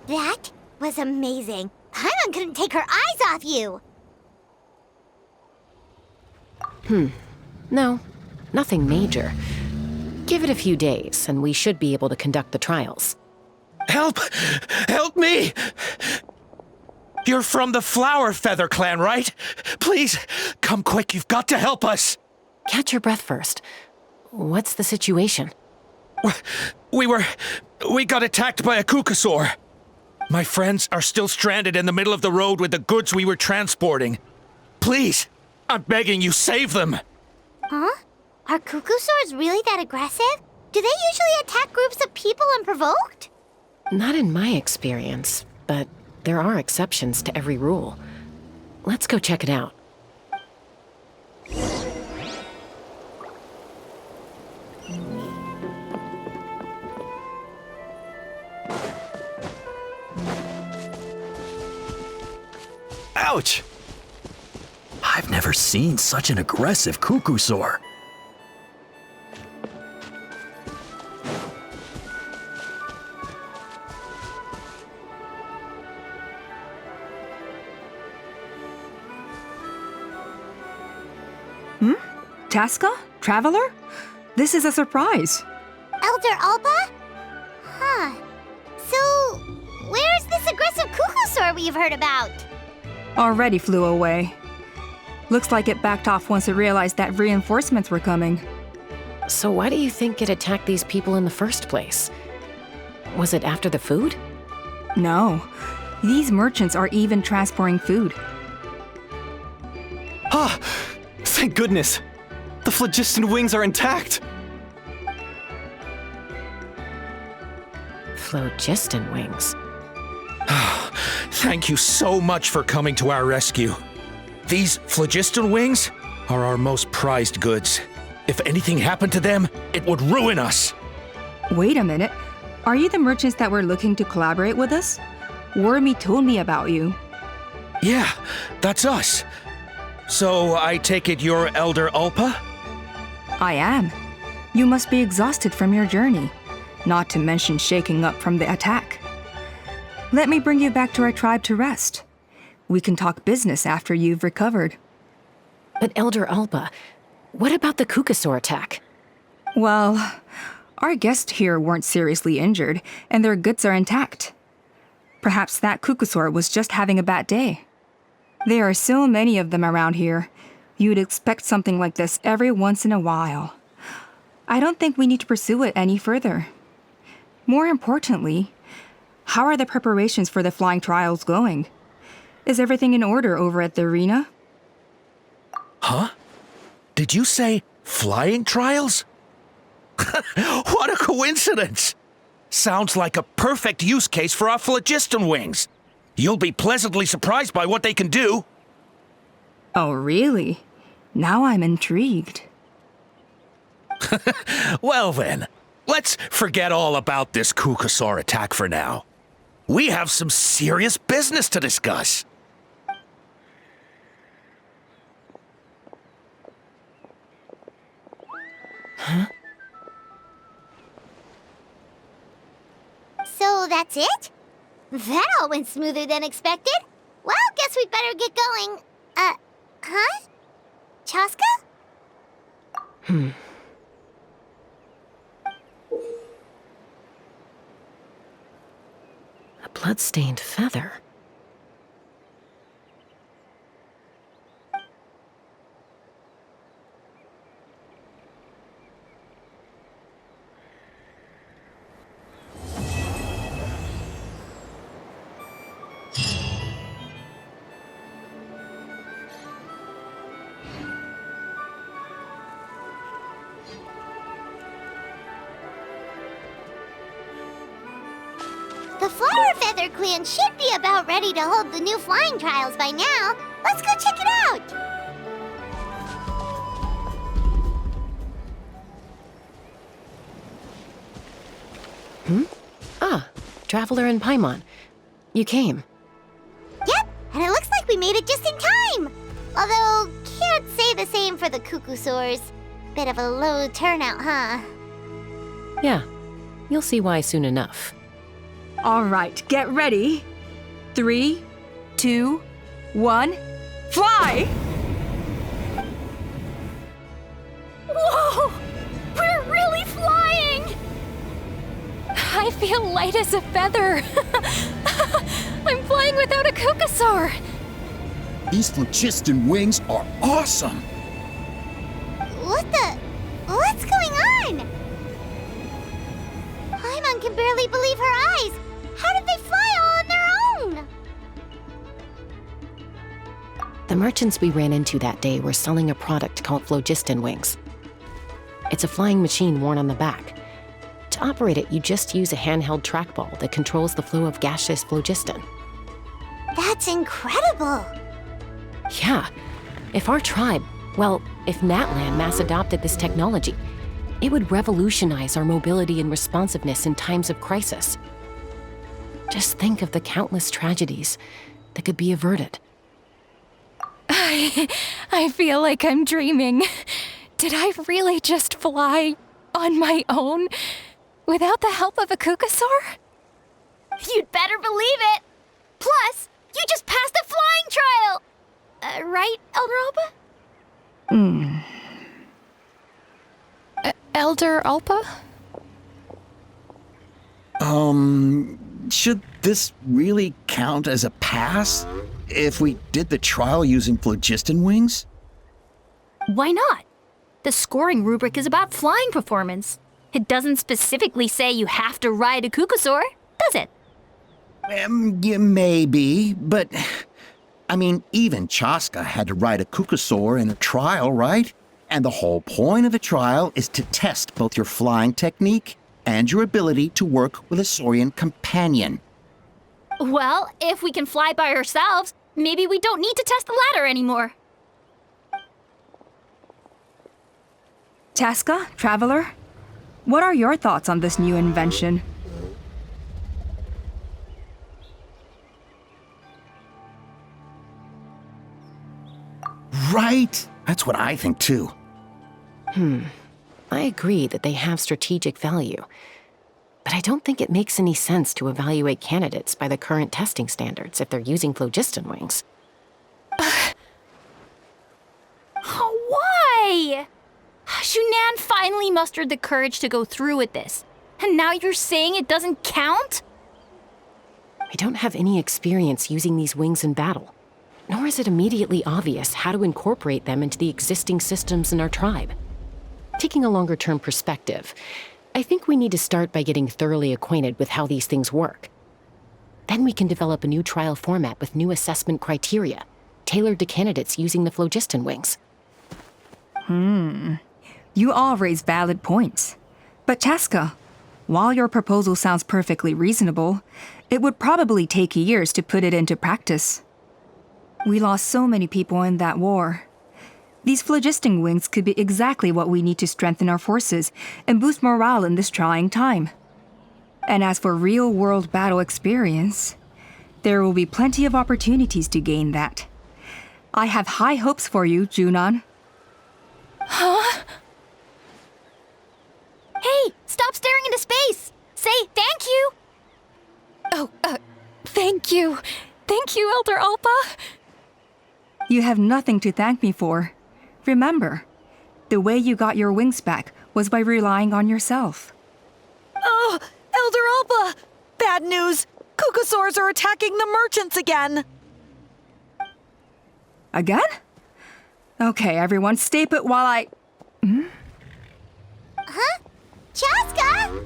That was amazing. Paimon couldn't take her eyes off you. No, nothing major. Give it a few days, and we should be able to conduct the trials. Help! Help me! You're from the Flower Feather clan, right? Please, come quick, you've got to help us! Catch your breath first. What's the situation? We got attacked by a Kukasaur. My friends are still stranded in the middle of the road with the goods we were transporting. Please, I'm begging you, save them! Huh? Are Kukusaurs really that aggressive? Do they usually attack groups of people unprovoked? Not in my experience, but there are exceptions to every rule. Let's go check it out. Ouch! I've never seen such an aggressive Kukusaur. Chasca? Traveler? This is a surprise. Elder Alba? Huh. So, where's this aggressive Kukusaur we've heard about? Already flew away. Looks like it backed off once it realized that reinforcements were coming. So why do you think it attacked these people in the first place? Was it after the food? No. These merchants are even transporting food. Ah! Thank goodness! The phlogiston wings are intact! Phlogiston wings. Thank you so much for coming to our rescue. These phlogiston wings are our most prized goods. If anything happened to them, it would ruin us. Wait a minute. Are you the merchants that were looking to collaborate with us? Wormy told me about you. Yeah, that's us. So I take it you're Elder Ulpa? I am. You must be exhausted from your journey, not to mention shaking up from the attack. Let me bring you back to our tribe to rest. We can talk business after you've recovered. But Elder Ulpa, what about the Kukasaur attack? Well, our guests here weren't seriously injured, and their goods are intact. Perhaps that Kukasaur was just having a bad day. There are so many of them around here. You'd expect something like this every once in a while. I don't think we need to pursue it any further. More importantly, how are the preparations for the flying trials going? Is everything in order over at the arena? Huh? Did you say flying trials? What a coincidence! Sounds like a perfect use case for our phlogiston wings. You'll be pleasantly surprised by what they can do. Oh, really? Now I'm intrigued. Well then, let's forget all about this Kukasaur attack for now. We have some serious business to discuss. Huh? So that's it? That all went smoother than expected. Well, guess we'd better get going. Huh? Chasca? A blood-stained feather. The Flower Feather Clan should be about ready to hold the new flying trials by now. Let's go check it out! Ah, Traveler and Paimon. You came. Yep, and it looks like we made it just in time! Although, can't say the same for the Kukusaurs. Bit of a low turnout, huh? Yeah, you'll see why soon enough. All right, get ready. 3, 2, 1, fly! Whoa! We're really flying! I feel light as a feather. I'm flying without a Kukasaur. These phlogiston wings are awesome! What's going on? Paimon can barely believe her eyes. How did they fly all on their own? The merchants we ran into that day were selling a product called phlogiston wings. It's a flying machine worn on the back. To operate it, you just use a handheld trackball that controls the flow of gaseous phlogiston. That's incredible. Yeah, if our tribe, well, if Natlan mass adopted this technology, it would revolutionize our mobility and responsiveness in times of crisis. Just think of the countless tragedies that could be averted. I feel like I'm dreaming. Did I really just fly on my own without the help of a Kukasaur? You'd better believe it! Plus, you just passed a flying trial! Right, Elder Ulpa? Elder Ulpa? Should this really count as a pass if we did the trial using phlogiston wings? Why not? The scoring rubric is about flying performance. It doesn't specifically say you have to ride a Kukasaur, does it? Yeah, maybe, but I mean, even Chasca had to ride a Kukasaur in a trial, right? And the whole point of the trial is to test both your flying technique and your ability to work with a Saurian companion. Well, if we can fly by ourselves, maybe we don't need to test the ladder anymore. Chasca, Traveler, what are your thoughts on this new invention? Right? That's what I think too. I agree that they have strategic value, but I don't think it makes any sense to evaluate candidates by the current testing standards if they're using phlogiston wings. Why? Shunan finally mustered the courage to go through with this, and now you're saying it doesn't count? I don't have any experience using these wings in battle, nor is it immediately obvious how to incorporate them into the existing systems in our tribe. Taking a longer-term perspective, I think we need to start by getting thoroughly acquainted with how these things work. Then we can develop a new trial format with new assessment criteria, tailored to candidates using the phlogiston wings. You all raise valid points. But Chasca, while your proposal sounds perfectly reasonable, it would probably take years to put it into practice. We lost so many people in that war. These phlogiston wings could be exactly what we need to strengthen our forces and boost morale in this trying time. And as for real-world battle experience, there will be plenty of opportunities to gain that. I have high hopes for you, Junon. Huh? Hey, stop staring into space! Say thank you! Oh, thank you. Thank you, Elder Alpa. You have nothing to thank me for. Remember, the way you got your wings back was by relying on yourself. Oh, Elder Alpa! Bad news! Kukasaurs are attacking the merchants again! Again? Okay, everyone, stay put while I... Huh? Chasca?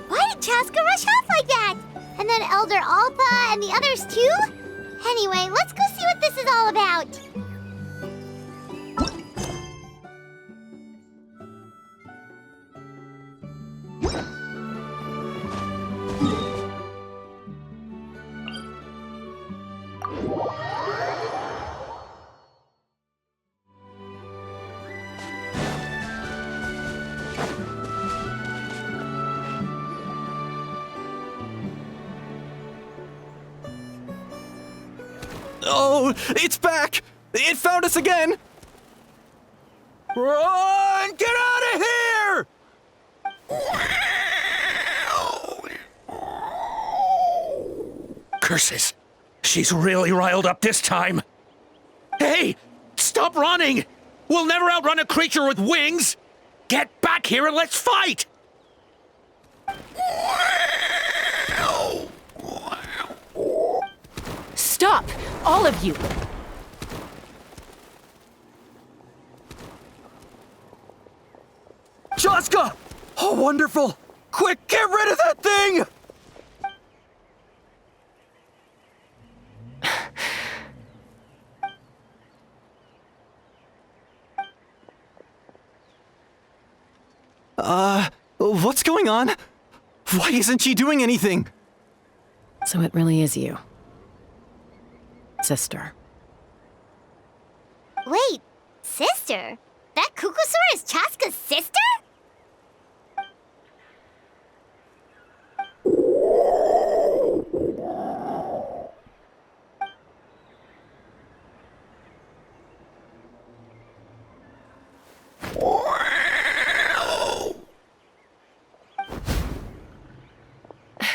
Why did Chasca rush off like that? And then Elder Alpa and the others too? Anyway, let's go see what this is all about. Oh, it's back! It found us again! Run! Get out of here! Curses! She's really riled up this time. Hey! Stop running! We'll never outrun a creature with wings! Get back here and let's fight! Stop! All of you! Chasca! Oh, wonderful! Quick, get rid of that thing! What's going on? Why isn't she doing anything? So it really is you. Sister. Wait, sister? That Kukusaur is Chasca's sister?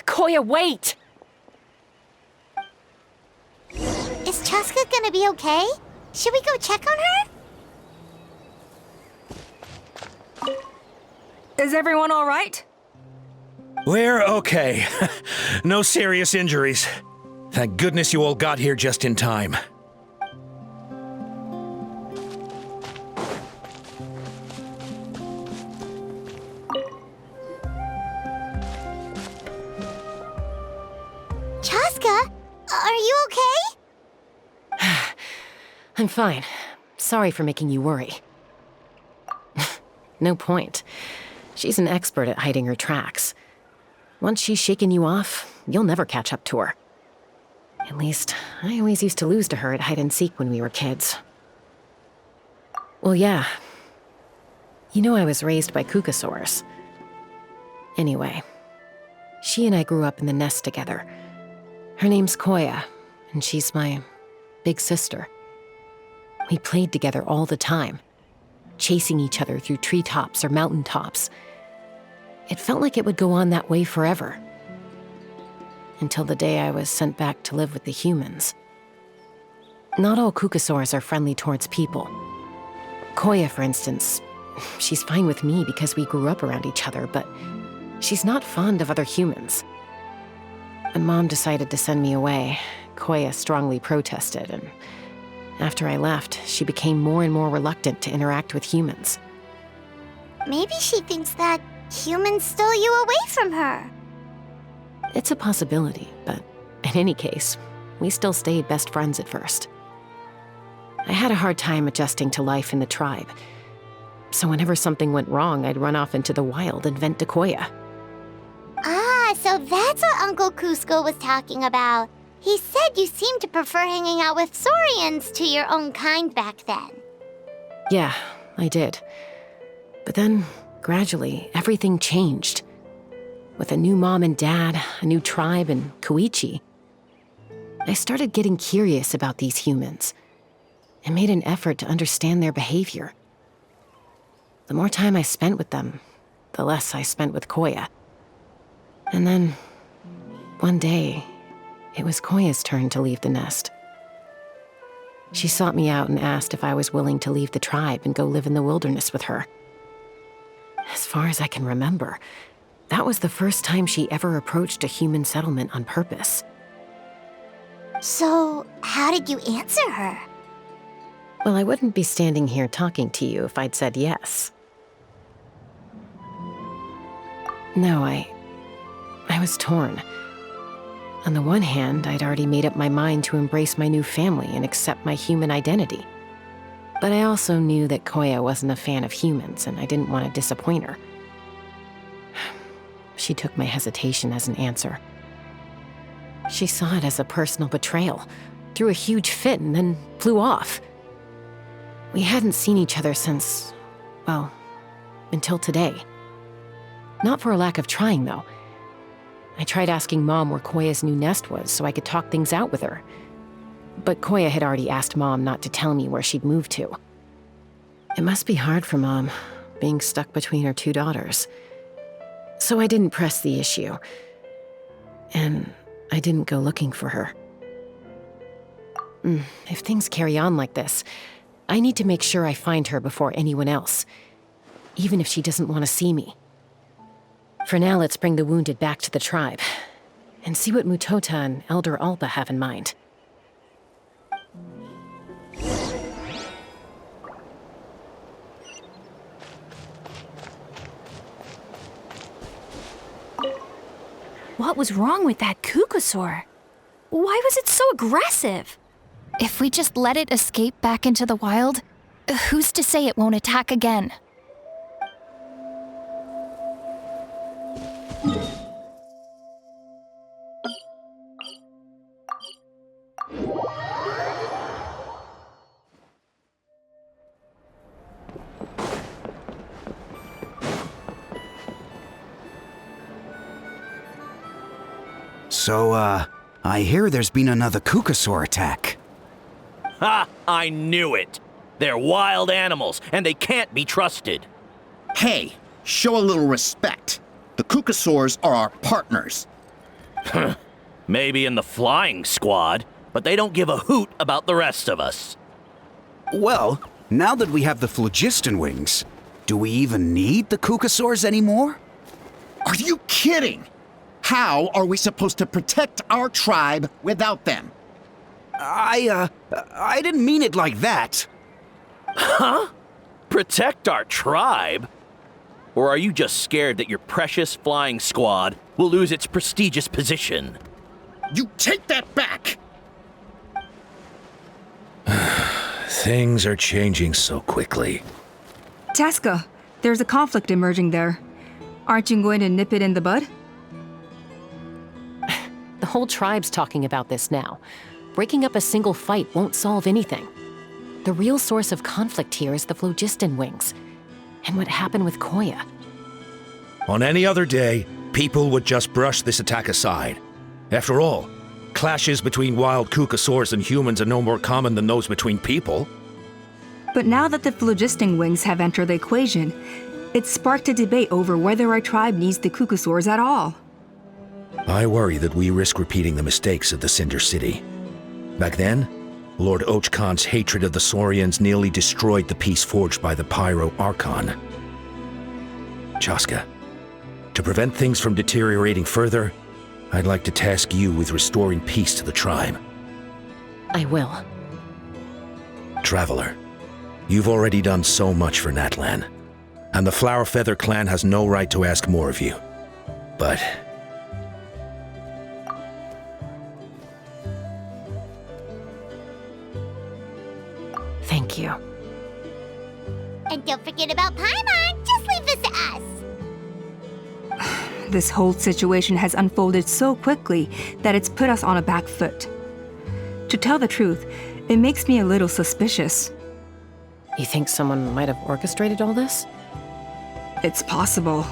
Koya, wait! Is Chasca gonna be okay? Should we go check on her? Is everyone all right? We're okay. No serious injuries. Thank goodness you all got here just in time. Chasca, are you okay? I'm fine. Sorry for making you worry. No point. She's an expert at hiding her tracks. Once she's shaken you off, you'll never catch up to her. At least, I always used to lose to her at hide-and-seek when we were kids. Well, yeah. You know I was raised by Kukasaurs. Anyway, She and I grew up in the nest together. Her name's Koya, and she's my big sister. We played together all the time, chasing each other through treetops or mountaintops. It felt like it would go on that way forever. Until the day I was sent back to live with the humans. Not all Kukasaurs are friendly towards people. Koya, for instance, she's fine with me because we grew up around each other, but she's not fond of other humans. When Mom decided to send me away, Koya strongly protested, and after I left, she became more and more reluctant to interact with humans. Maybe she thinks that humans stole you away from her. It's a possibility, but in any case, we still stayed best friends at first. I had a hard time adjusting to life in the tribe, so whenever something went wrong, I'd run off into the wild and vent to Koya. Ah, so that's what Uncle Cusco was talking about. He said you seemed to prefer hanging out with Saurians to your own kind back then. Yeah, I did. But then, gradually, everything changed. With a new mom and dad, a new tribe, and Koichi, I started getting curious about these humans and made an effort to understand their behavior. The more time I spent with them, the less I spent with Koya. And then, one day, it was Koya's turn to leave the nest. She sought me out and asked if I was willing to leave the tribe and go live in the wilderness with her. As far as I can remember, that was the first time she ever approached a human settlement on purpose. So, how did you answer her? Well, I wouldn't be standing here talking to you if I'd said yes. No, I was torn. On the one hand, I'd already made up my mind to embrace my new family and accept my human identity. But I also knew that Koya wasn't a fan of humans, and I didn't want to disappoint her. She took my hesitation as an answer. She saw it as a personal betrayal, threw a huge fit, and then flew off. We hadn't seen each other since, well, until today. Not for a lack of trying, though. I tried asking Mom where Koya's new nest was so I could talk things out with her. But Koya had already asked Mom not to tell me where she'd moved to. It must be hard for Mom, being stuck between her two daughters. So I didn't press the issue. And I didn't go looking for her. If things carry on like this, I need to make sure I find her before anyone else, even if she doesn't want to see me. For now, let's bring the wounded back to the tribe and see what Mutota and Elder Alpa have in mind. What was wrong with that Kukasaur? Why was it so aggressive? If we just let it escape back into the wild, who's to say it won't attack again? So, I hear there's been another Kukasaur attack. Ha! I knew it! They're wild animals, and they can't be trusted. Hey, show a little respect. The Kukasaurs are our partners. Maybe in the flying squad, but they don't give a hoot about the rest of us. Well, now that we have the phlogiston wings, do we even need the Kukasaurs anymore? Are you kidding? How are we supposed to protect our tribe without them? I didn't mean it like that. Huh? Protect our tribe? Or are you just scared that your precious flying squad will lose its prestigious position? You take that back! Things are changing so quickly. Chasca, there's a conflict emerging there. Aren't you going to nip it in the bud? The whole tribe's talking about this now. Breaking up a single fight won't solve anything. The real source of conflict here is the phlogiston wings, and what happened with Koya. On any other day, people would just brush this attack aside. After all, clashes between wild Kukasaurs and humans are no more common than those between people. But now that the phlogisting wings have entered the equation, it's sparked a debate over whether our tribe needs the Kukasaurs at all. I worry that we risk repeating the mistakes of the Cinder City. Back then, Lord Ochkan's hatred of the Saurians nearly destroyed the peace forged by the Pyro Archon. Chasca, to prevent things from deteriorating further, I'd like to task you with restoring peace to the tribe. I will. Traveler, you've already done so much for Natlan, and the Flower Feather clan has no right to ask more of you. But thank you. And don't forget about Paimon. Just leave this to us. This whole situation has unfolded so quickly that it's put us on a back foot. To tell the truth, it makes me a little suspicious. You think someone might have orchestrated all this? It's possible.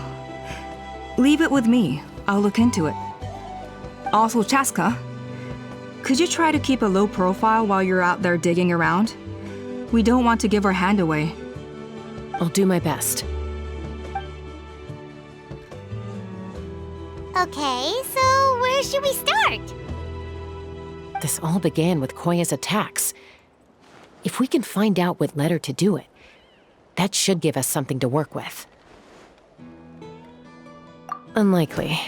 Leave it with me. I'll look into it. Also, Chasca, could you try to keep a low profile while you're out there digging around? We don't want to give our hand away. I'll do my best. Okay, so where should we start? This all began with Koya's attacks. If we can find out what led her to do it, that should give us something to work with. Unlikely.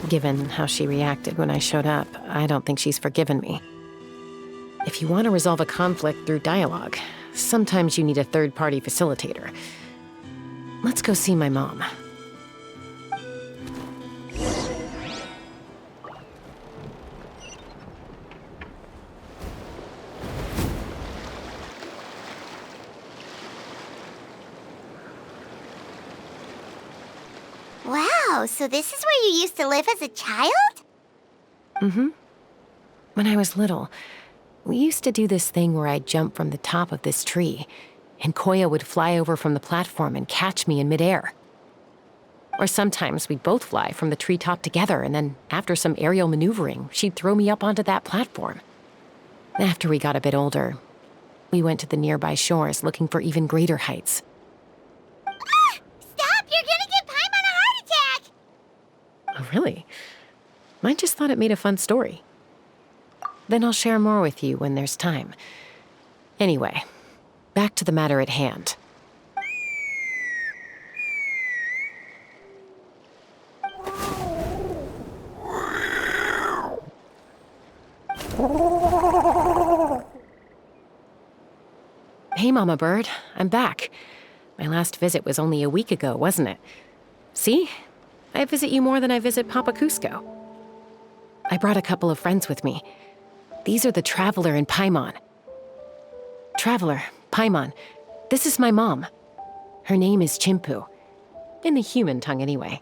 Given how she reacted when I showed up, I don't think she's forgiven me. If you want to resolve a conflict through dialogue, sometimes you need a third-party facilitator. Let's go see my mom. Wow, so this is where you used to live as a child? Mm-hmm. When I was little, we used to do this thing where I'd jump from the top of this tree, and Koya would fly over from the platform and catch me in midair. Or sometimes we'd both fly from the treetop together, and then after some aerial maneuvering, she'd throw me up onto that platform. After we got a bit older, we went to the nearby shores looking for even greater heights. Stop! You're gonna give Paimon a heart attack! Oh, really? I just thought it made a fun story. Then I'll share more with you when there's time. Anyway, back to the matter at hand. Hey, Mama Bird. I'm back. My last visit was only a week ago, wasn't it? See? I visit you more than I visit Papa Cusco. I brought a couple of friends with me. These are the Traveler and Paimon. Traveler, Paimon, this is my mom. Her name is Chimpu. In the human tongue, anyway.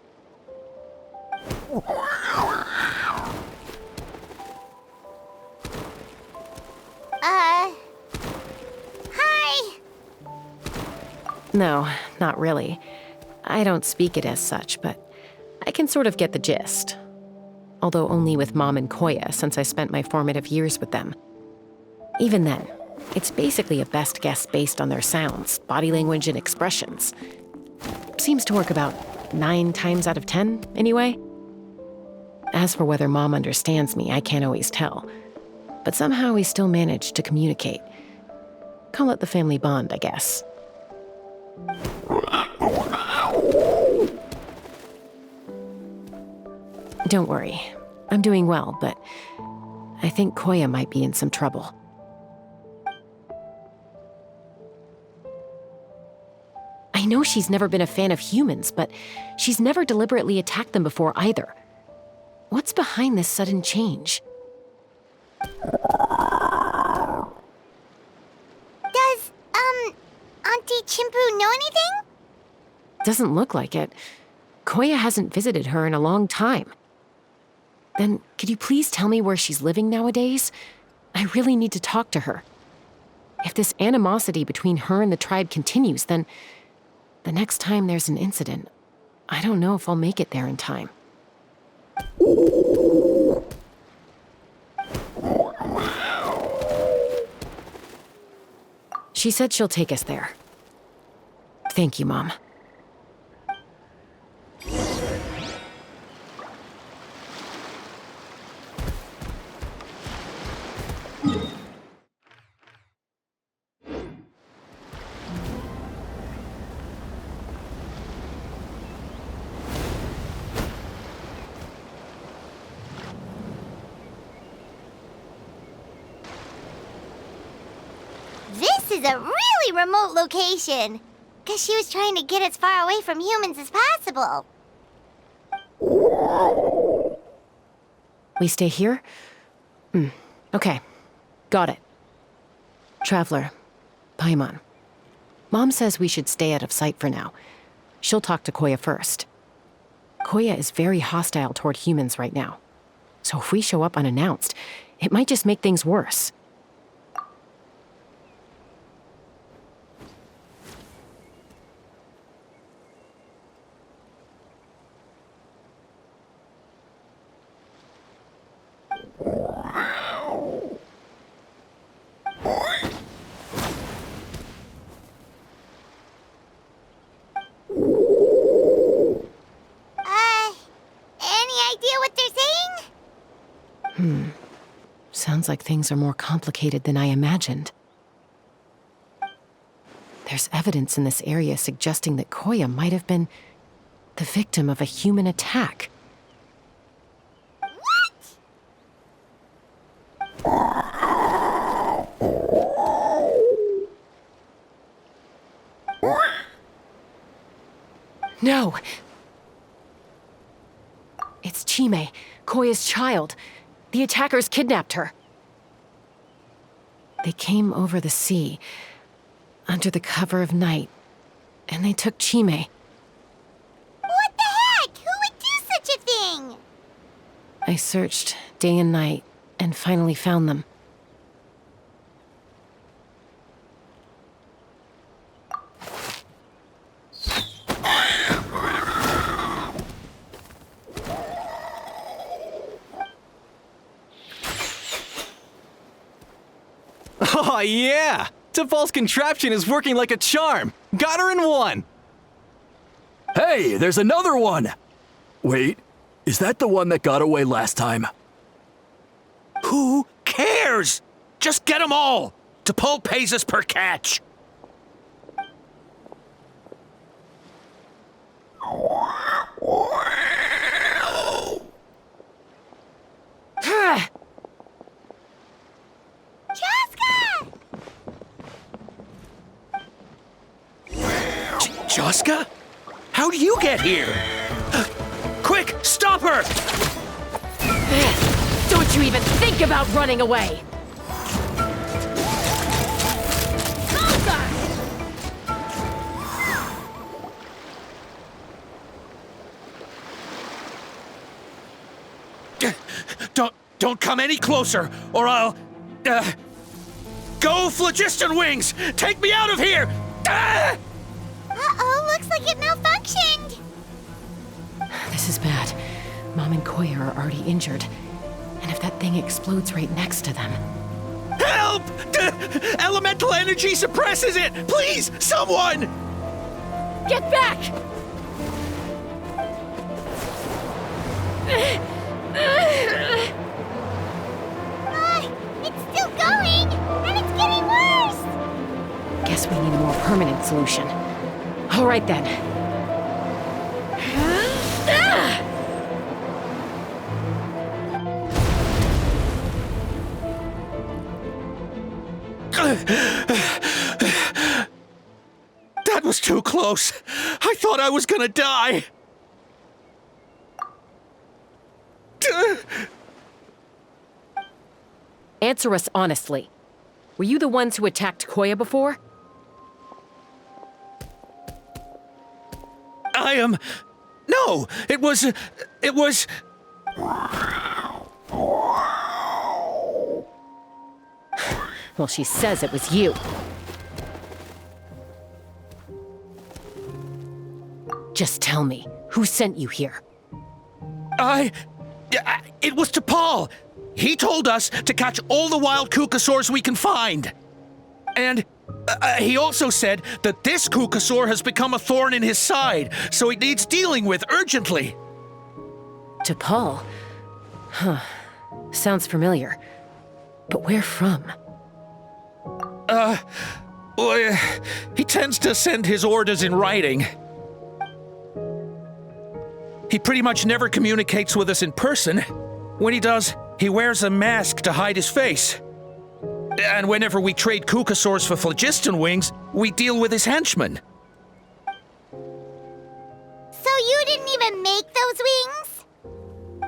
Hi! No, not really. I don't speak it as such, but I can sort of get the gist. Although only with Mom and Koya, since I spent my formative years with them. Even then, it's basically a best guess based on their sounds, body language, and expressions. Seems to work about 9 times out of 10, anyway. As for whether Mom understands me, I can't always tell. But somehow we still manage to communicate. Call it the family bond, I guess. Don't worry. I'm doing well, but I think Koya might be in some trouble. I know she's never been a fan of humans, but she's never deliberately attacked them before either. What's behind this sudden change? Does, Auntie Chimpu know anything? Doesn't look like it. Koya hasn't visited her in a long time. Then, could you please tell me where she's living nowadays? I really need to talk to her. If this animosity between her and the tribe continues, then the next time there's an incident, I don't know if I'll make it there in time. She said she'll take us there. Thank you, Mom. This is a really remote location. Because she was trying to get as far away from humans as possible. We stay here? Okay. Got it. Traveler, Paimon. Mom says we should stay out of sight for now. She'll talk to Koya first. Koya is very hostile toward humans right now. So if we show up unannounced, it might just make things worse. Any idea what they're saying? Sounds like things are more complicated than I imagined. There's evidence in this area suggesting that Koya might have been the victim of a human attack. No! It's Chime, Koya's child. The attackers kidnapped her. They came over the sea, under the cover of night, and they took Chime. What the heck? Who would do such a thing? I searched day and night, and finally found them. Oh, yeah! T'Pol's contraption is working like a charm! Got her in one! Hey, there's another one! Wait, is that the one that got away last time? Who cares? Just get them all! T'Pol pays us per catch! Chasca? How'd you get here? Quick, stop her! Don't you even think about running away! Don't come any closer, or I'll... Go, Phlogiston Wings! Take me out of here! Uh-oh, looks like it malfunctioned. This is bad. Mom and Koya are already injured. And if that thing explodes right next to them... Help! Elemental energy suppresses it! Please, someone! Get back! It's still going, and it's getting worse. Guess we need a more permanent solution. All right then. That was too close. I thought I was gonna die. Answer us honestly. Were you the ones who attacked Koya before? I am... No, it was... Well, she says it was you. Just tell me, who sent you here? It was T'Pol. He told us to catch all the wild Kukasaurs we can find. And He also said that this Kukasaur has become a thorn in his side, so it needs dealing with urgently. T'Pol? Huh. Sounds familiar. But where from? Well, he tends to send his orders in writing. He pretty much never communicates with us in person. When he does, he wears a mask to hide his face. And whenever we trade Kukasaurs for phlogiston wings, we deal with his henchmen. So you didn't even make those wings?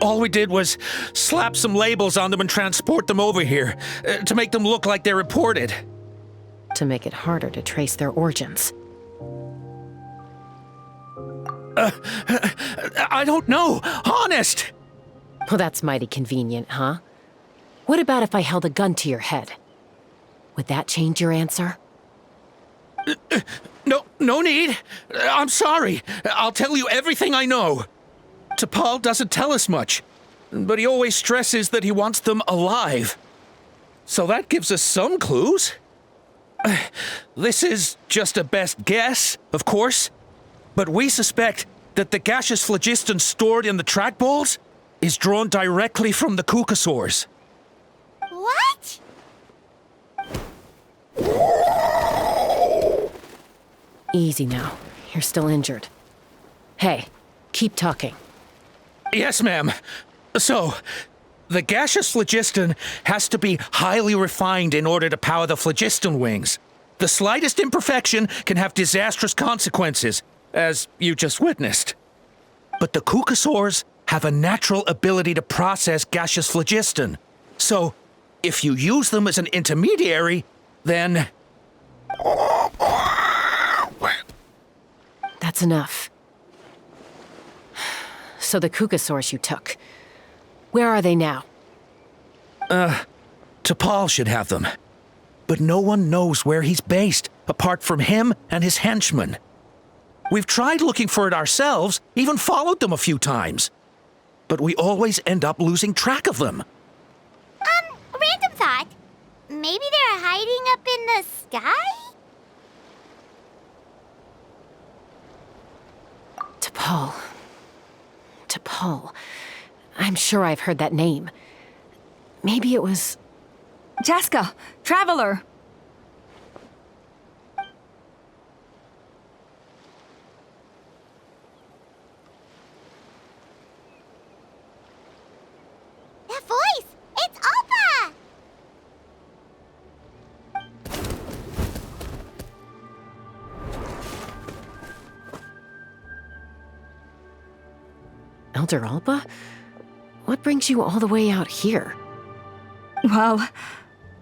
All we did was slap some labels on them and transport them over here, to make them look like they're imported. To make it harder to trace their origins. I don't know, honest! Well, that's mighty convenient, huh? What about if I held a gun to your head? Would that change your answer? No need. I'm sorry. I'll tell you everything I know. T'Pol doesn't tell us much, but he always stresses that he wants them alive. So that gives us some clues. This is just a best guess, of course, but we suspect that the gaseous phlogiston stored in the trackballs is drawn directly from the Kukasaurs. What? Easy now. You're still injured. Hey, keep talking. Yes, ma'am. So, the gaseous phlogiston has to be highly refined in order to power the phlogiston wings. The slightest imperfection can have disastrous consequences, as you just witnessed. But the Kukasaurs have a natural ability to process gaseous phlogiston. So, if you use them as an intermediary, then... That's enough. So the Kukasaurs you took, where are they now? T'Pol should have them. But no one knows where he's based, apart from him and his henchmen. We've tried looking for it ourselves, even followed them a few times. But we always end up losing track of them. Random thought. Maybe they're hiding up in the sky? T'Pol. T'Pol. I'm sure I've heard that name. Maybe it was... Chasca! Traveler! That voice! It's Alpa! Elder Alba? What brings you all the way out here? Well,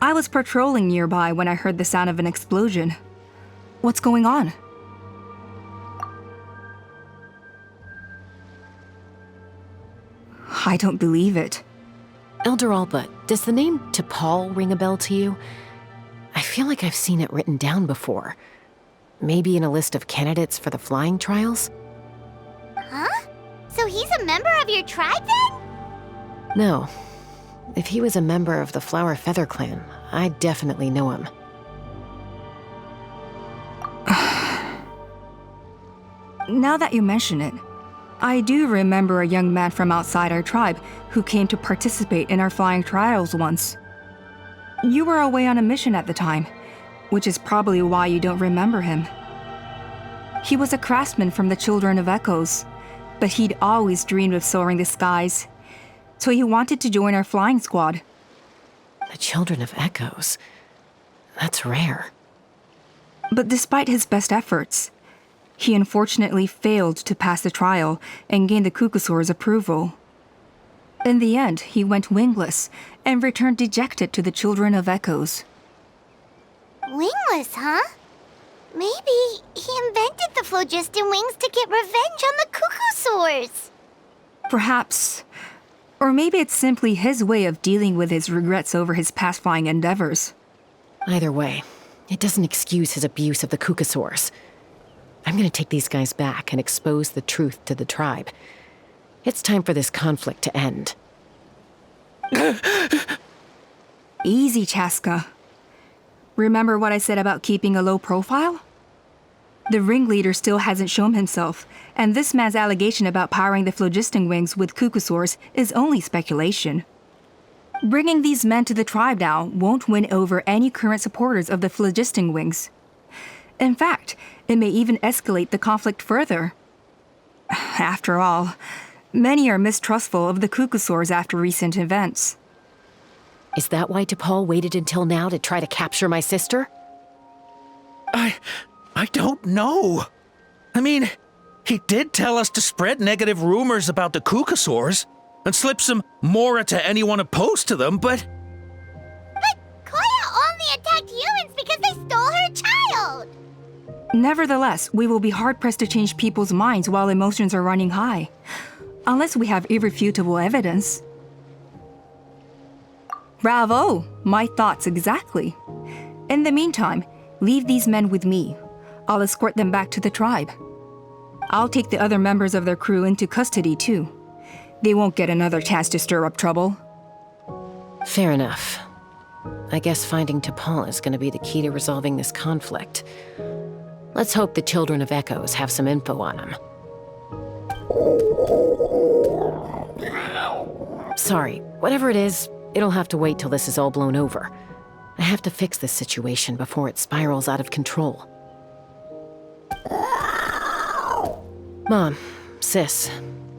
I was patrolling nearby when I heard the sound of an explosion. What's going on? I don't believe it. Elder Alba, does the name T'Pol ring a bell to you? I feel like I've seen it written down before. Maybe in a list of candidates for the flying trials? Huh? So he's a member of your tribe then? No. If he was a member of the Flower Feather clan, I'd definitely know him. Now that you mention it, I do remember a young man from outside our tribe who came to participate in our flying trials once. You were away on a mission at the time, which is probably why you don't remember him. He was a craftsman from the Children of Echoes, but he'd always dreamed of soaring the skies, so he wanted to join our flying squad. The Children of Echoes? That's rare. But despite his best efforts, he unfortunately failed to pass the trial and gain the Kukasaur's approval. In the end, he went wingless and returned dejected to the Children of Echoes. Wingless, huh? Maybe he invented the phlogiston wings to get revenge on the Kukasaurs. Perhaps. Or maybe it's simply his way of dealing with his regrets over his past flying endeavors. Either way, it doesn't excuse his abuse of the Kukasaurs. I'm gonna take these guys back and expose the truth to the tribe. It's time for this conflict to end. Easy, Chasca. Remember what I said about keeping a low profile? The ringleader still hasn't shown himself, and this man's allegation about powering the phlogiston wings with cucosaurs is only speculation. Bringing these men to the tribe now won't win over any current supporters of the phlogiston wings. In fact, it may even escalate the conflict further. After all, many are mistrustful of the cucosaurs after recent events. Is that why T'Pol waited until now to try to capture my sister? I don't know. I mean, he did tell us to spread negative rumors about the cucosaurs and slip some mora to anyone opposed to them, but... But Koya only attacked humans because they stole her child! Nevertheless, we will be hard-pressed to change people's minds while emotions are running high. Unless we have irrefutable evidence. Bravo! My thoughts exactly. In the meantime, leave these men with me. I'll escort them back to the tribe. I'll take the other members of their crew into custody too. They won't get another chance to stir up trouble. Fair enough. I guess finding T'Pol is going to be the key to resolving this conflict. Let's hope the Children of Echoes have some info on him. Sorry, whatever it is, it'll have to wait till this is all blown over. I have to fix this situation before it spirals out of control. Mom, sis,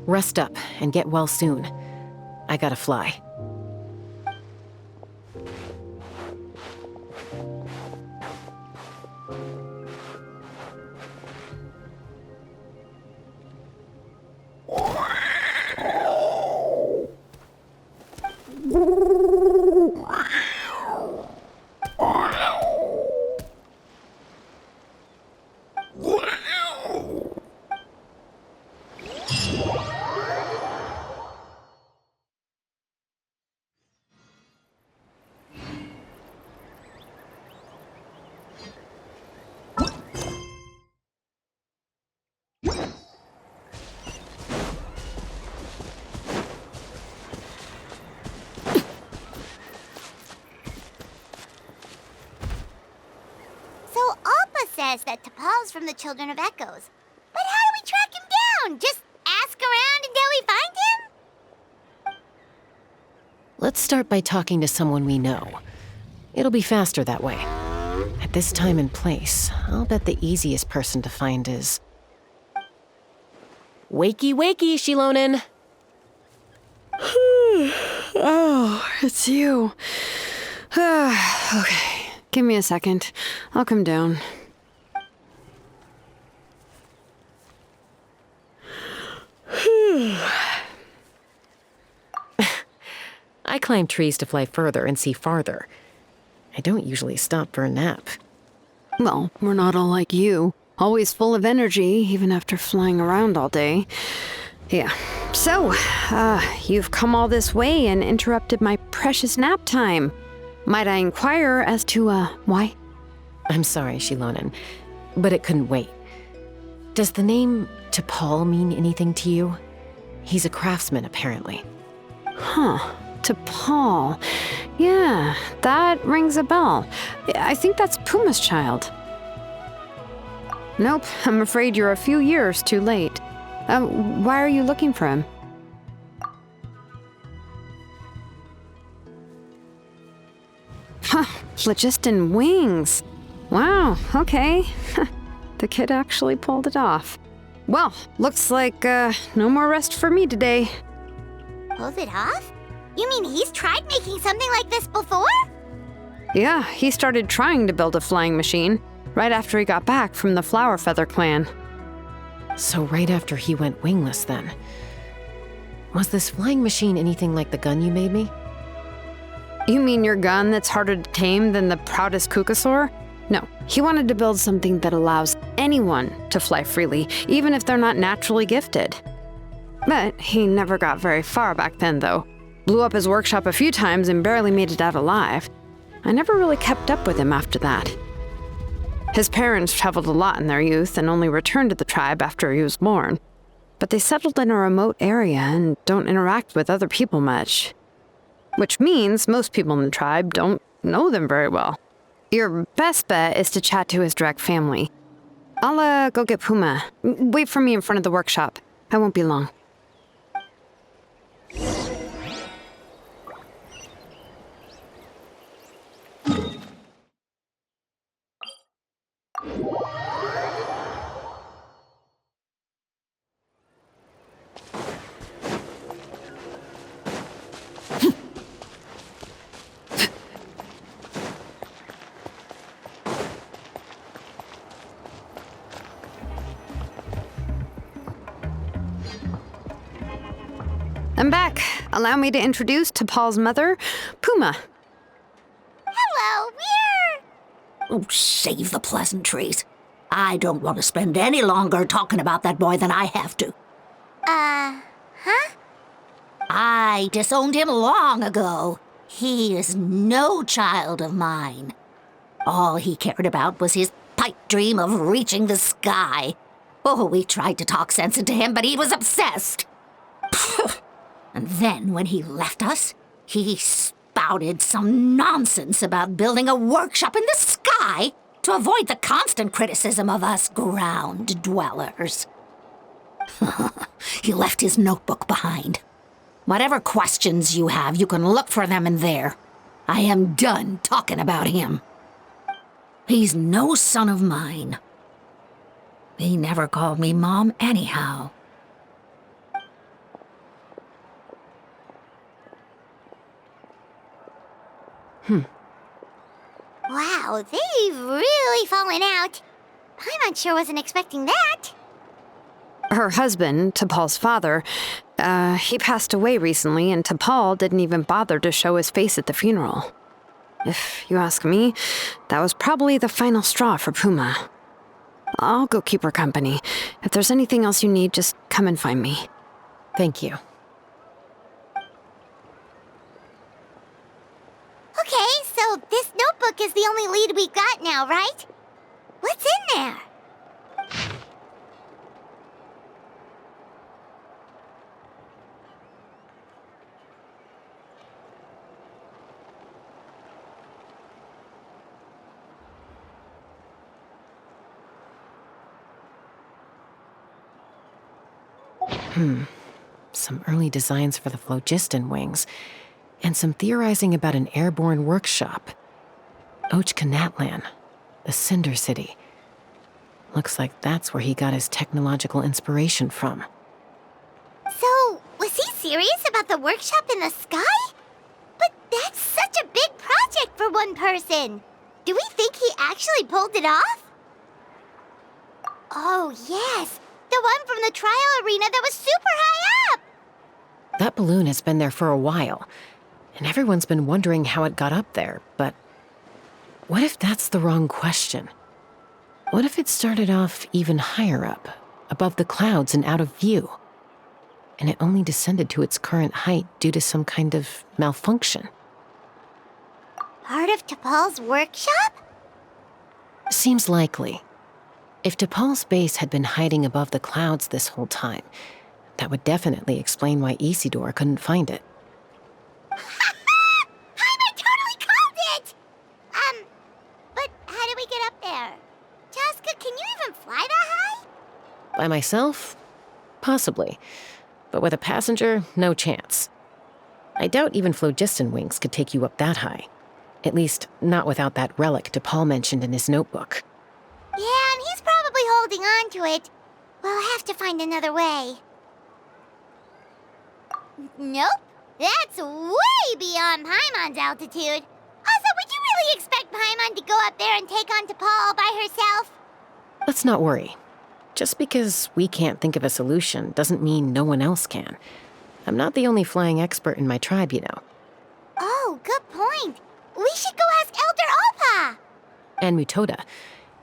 rest up and get well soon. I gotta fly. Says that T'Pol's from the Children of Echoes. But how do we track him down? Just ask around until we find him? Let's start by talking to someone we know. It'll be faster that way. At this time and place, I'll bet the easiest person to find is... Wakey, wakey, Shilonen! Oh, it's you. Okay, give me a second. I'll come down. I climb trees to fly further and see farther. I don't usually stop for a nap. Well, we're not all like you. Always full of energy, even after flying around all day. Yeah. So, you've come all this way and interrupted my precious nap time. Might I inquire as to, why? I'm sorry, Shilonen, but it couldn't wait. Does the name T'Pol mean anything to you? He's a craftsman, apparently. Huh. T'Pol. Yeah, that rings a bell. I think that's Puma's child. Nope, I'm afraid you're a few years too late. Why are you looking for him? Huh, phlogiston wings. Wow, okay. The kid actually pulled it off. Well, looks like no more rest for me today. Pulled it off? You mean he's tried making something like this before? Yeah, he started trying to build a flying machine right after he got back from the Flower Feather clan. So right after he went wingless then. Was this flying machine anything like the gun you made me? You mean your gun that's harder to tame than the proudest cucosaur? No, he wanted to build something that allows anyone to fly freely, even if they're not naturally gifted. But he never got very far back then, though. Blew up his workshop a few times and barely made it out alive. I never really kept up with him after that. His parents traveled a lot in their youth and only returned to the tribe after he was born. But they settled in a remote area and don't interact with other people much. Which means most people in the tribe don't know them very well. Your best bet is to chat to his direct family. I'll go get Puma. Wait for me in front of the workshop. I won't be long. I'm back. Allow me to introduce to Paul's mother, Puma. Hello, Oh, save the pleasantries. I don't want to spend any longer talking about that boy than I have to. Huh? I disowned him long ago. He is no child of mine. All he cared about was his pipe dream of reaching the sky. Oh, we tried to talk sense into him, but he was obsessed. And then when he left us, he spouted some nonsense about building a workshop in the sky to avoid the constant criticism of us ground dwellers. He left his notebook behind. Whatever questions you have, you can look for them in there. I am done talking about him. He's no son of mine. He never called me Mom anyhow. Wow, they've really fallen out. Paimon sure wasn't expecting that. Her husband, T'Pol's father, he passed away recently, and T'Pol didn't even bother to show his face at the funeral. If you ask me, that was probably the final straw for Puma. I'll go keep her company. If there's anything else you need, just come and find me. Thank you. Okay, so this notebook is the only lead we got now, right? What's in there? Some early designs for the phlogiston wings, and some theorizing about an airborne workshop. Tlalocan, the Cinder City. Looks like that's where he got his technological inspiration from. So, was he serious about the workshop in the sky? But that's such a big project for one person. Do we think he actually pulled it off? Oh, yes. The one from the trial arena that was super high up! That balloon has been there for a while, and everyone's been wondering how it got up there, but what if that's the wrong question? What if it started off even higher up, above the clouds and out of view, and it only descended to its current height due to some kind of malfunction? Part of T'Pol's workshop? Seems likely. If T'Pol's base had been hiding above the clouds this whole time, that would definitely explain why Isidore couldn't find it. I totally called it! But how do we get up there? Chasca, can you even fly that high? By myself? Possibly. But with a passenger, no chance. I doubt even phlogiston wings could take you up that high. At least, not without that relic T'Pol mentioned in his notebook. Yeah, and he's probably holding on to it. We'll have to find another way. Nope. That's way beyond Paimon's altitude. Also, would you really expect Paimon to go up there and take on T'Pol all by herself? Let's not worry. Just because we can't think of a solution doesn't mean no one else can. I'm not the only flying expert in my tribe, you know. Oh, good point. We should go ask Elder Alpa. And Mutoda.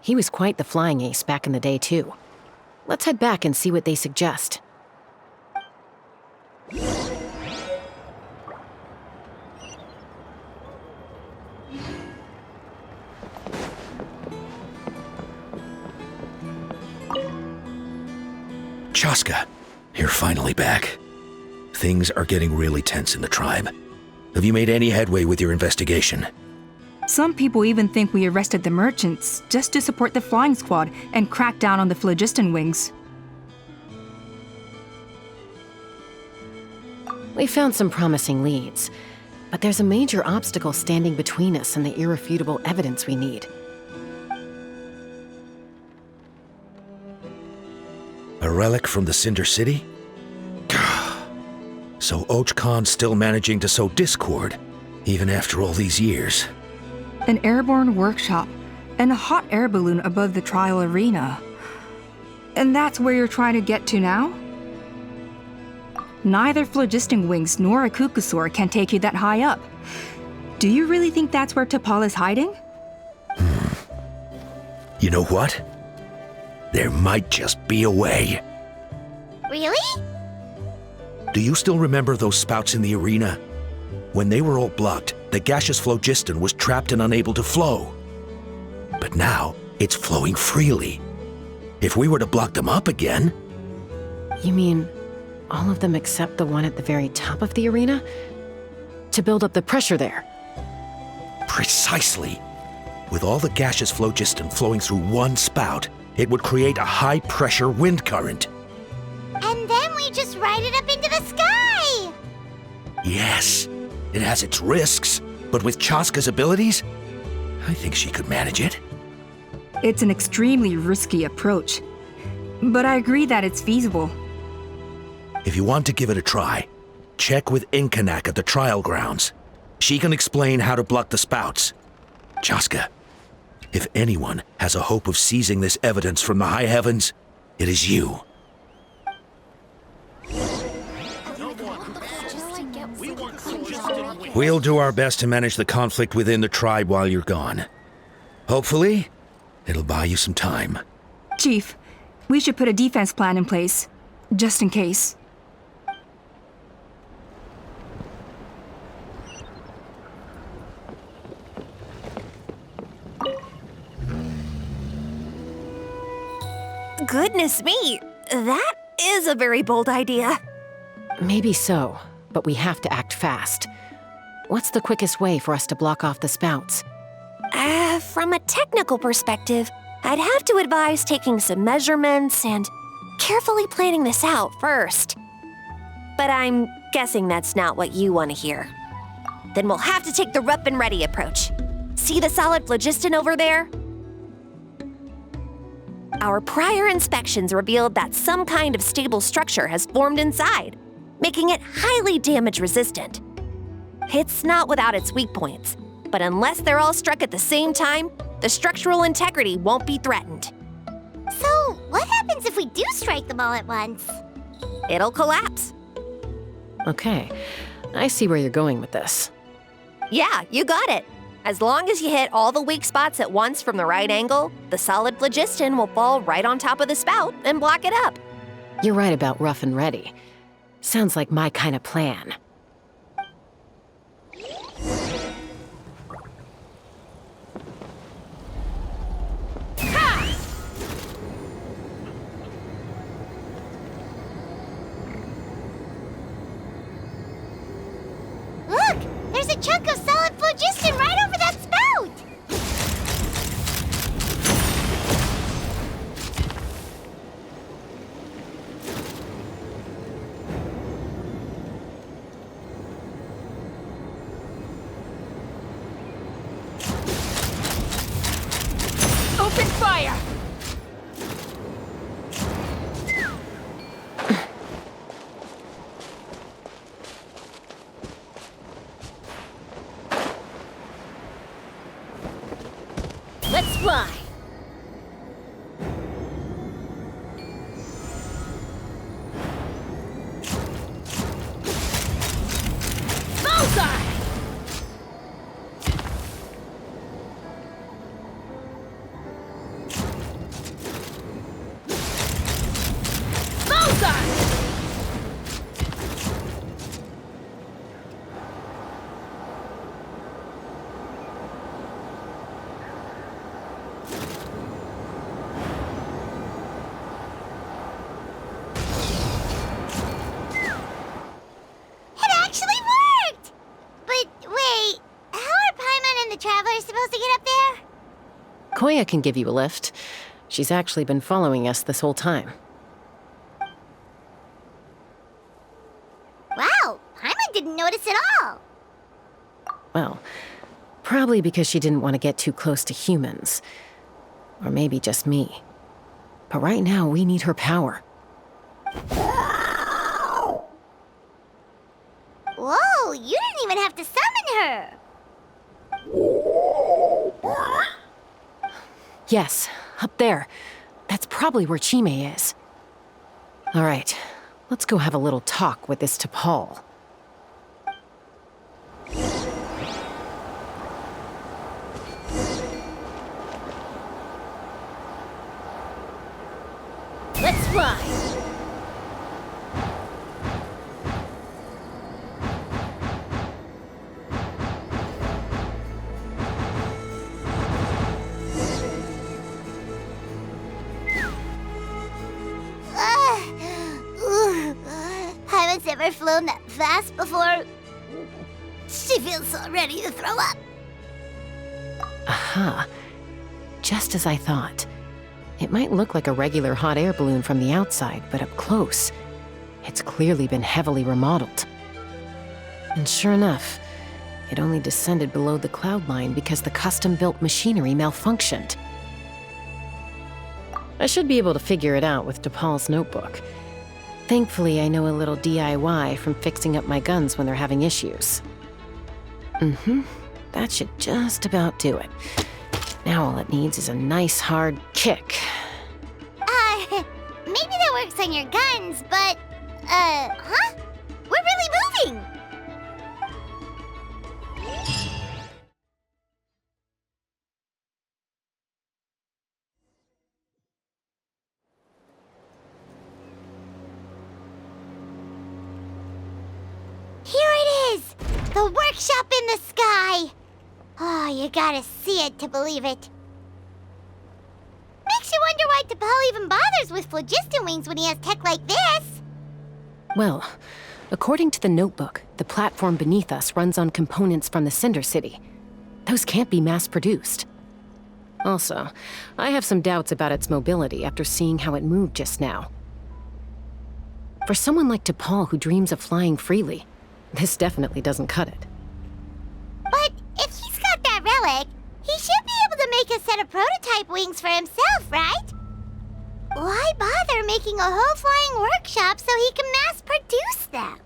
He was quite the flying ace back in the day, too. Let's head back and see what they suggest. Chasca, you're finally back. Things are getting really tense in the tribe. Have you made any headway with your investigation? Some people even think we arrested the merchants just to support the flying squad and crack down on the phlogiston wings. We found some promising leads, but there's a major obstacle standing between us and the irrefutable evidence we need. A relic from the Cinder City? So Och Khan's still managing to sow discord, even after all these years. An airborne workshop and a hot air balloon above the trial arena. And that's where you're trying to get to now? Neither phlogiston wings nor a Kukusaur can take you that high up. Do you really think that's where T'Pol is hiding? You know what? There might just be a way. Really? Do you still remember those spouts in the arena? When they were all blocked, the gaseous phlogiston was trapped and unable to flow. But now, it's flowing freely. If we were to block them up again... You mean all of them except the one at the very top of the arena? To build up the pressure there? Precisely. With all the gaseous phlogiston flowing through one spout, it would create a high-pressure wind current. And then we just ride it up into the sky! Yes, it has its risks, but with Chasca's abilities, I think she could manage it. It's an extremely risky approach, but I agree that it's feasible. If you want to give it a try, check with Inkanak at the trial grounds. She can explain how to block the spouts. Chasca, if anyone has a hope of seizing this evidence from the high heavens, it is you. We'll do our best to manage the conflict within the tribe while you're gone. Hopefully, it'll buy you some time. Chief, we should put a defense plan in place, just in case. Goodness me, that is a very bold idea. Maybe so, but we have to act fast. What's the quickest way for us to block off the spouts? From a technical perspective, I'd have to advise taking some measurements and carefully planning this out first. But I'm guessing that's not what you want to hear. Then we'll have to take the rough and ready approach. See the solid phlogiston over there? Our prior inspections revealed that some kind of stable structure has formed inside, making it highly damage resistant. It's not without its weak points, but unless they're all struck at the same time, the structural integrity won't be threatened. So, what happens if we do strike them all at once? It'll collapse. Okay, I see where you're going with this. Yeah, you got it. As long as you hit all the weak spots at once from the right angle, the solid phlogiston will fall right on top of the spout and block it up. You're right about rough and ready. Sounds like my kind of plan. Look! There's a chunk of solid phlogiston right over that spout! Open fire! Koya can give you a lift. She's actually been following us this whole time. Wow, Paimon didn't notice at all. Well, probably because she didn't want to get too close to humans. Or maybe just me. But right now, we need her power. Whoa, you didn't even have to summon her. Yes, up there. That's probably where Chime is. All right, let's go have a little talk with this T'Pol. Let's fly. Haven't ever flown that fast before. She feels so ready to throw up. Aha. Just as I thought. It might look like a regular hot air balloon from the outside, but up close, it's clearly been heavily remodeled. And sure enough, it only descended below the cloud line because the custom-built machinery malfunctioned. I should be able to figure it out with T'Pol's notebook. Thankfully, I know a little DIY from fixing up my guns when they're having issues. That should just about do it. Now all it needs is a nice hard kick. Maybe that works on your guns, but, huh? We're really moving! Here it is! The workshop in the sky! Oh, you gotta see it to believe it. Makes you wonder why T'Pol even bothers with phlogiston wings when he has tech like this. Well, according to the notebook, the platform beneath us runs on components from the Cinder City. Those can't be mass-produced. Also, I have some doubts about its mobility after seeing how it moved just now. For someone like T'Pol who dreams of flying freely, this definitely doesn't cut it. But if he's got that relic, he should be able to make a set of prototype wings for himself, right? Why bother making a whole flying workshop so he can mass-produce them?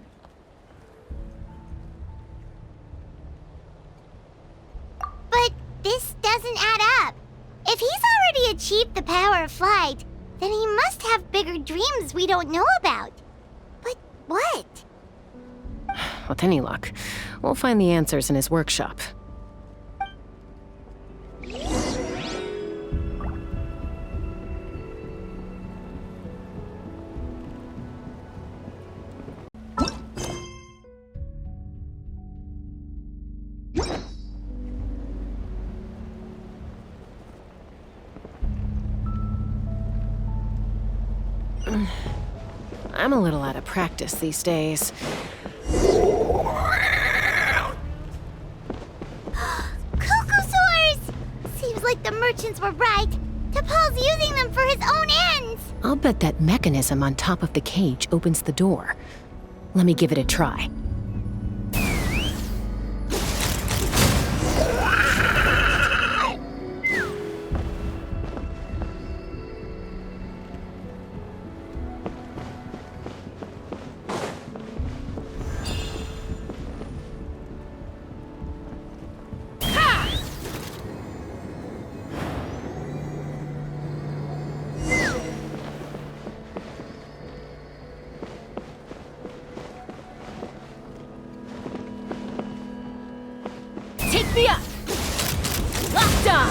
But this doesn't add up. If he's already achieved the power of flight, then he must have bigger dreams we don't know about. But what? With any luck, we'll find the answers in his workshop. I'm a little out of practice these days. Cuckoosaurs! Seems like the merchants were right. T'Pol's using them for his own ends. I'll bet that mechanism on top of the cage opens the door. Let me give it a try. Take me up! Locked on!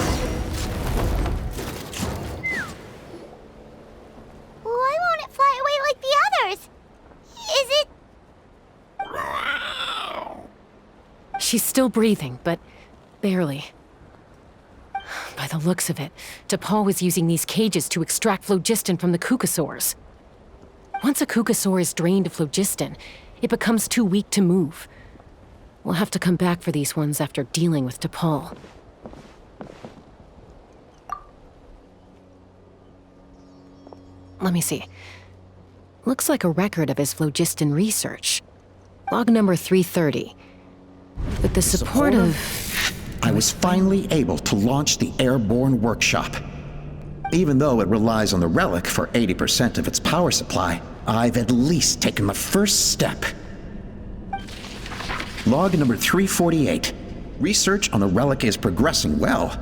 Why won't it fly away like the others? Is it... She's still breathing, but barely. By the looks of it, T'Pol was using these cages to extract phlogiston from the Cuckosaurs. Once a Cuckosaur is drained of phlogiston, it becomes too weak to move. We'll have to come back for these ones after dealing with T'Pol. let me see. Looks like a record of his phlogiston research. Log number 330. With the support of... I was finally able to launch the airborne workshop. Even though it relies on the relic for 80% of its power supply, I've at least taken the first step. Log number 348. Research on the relic is progressing well.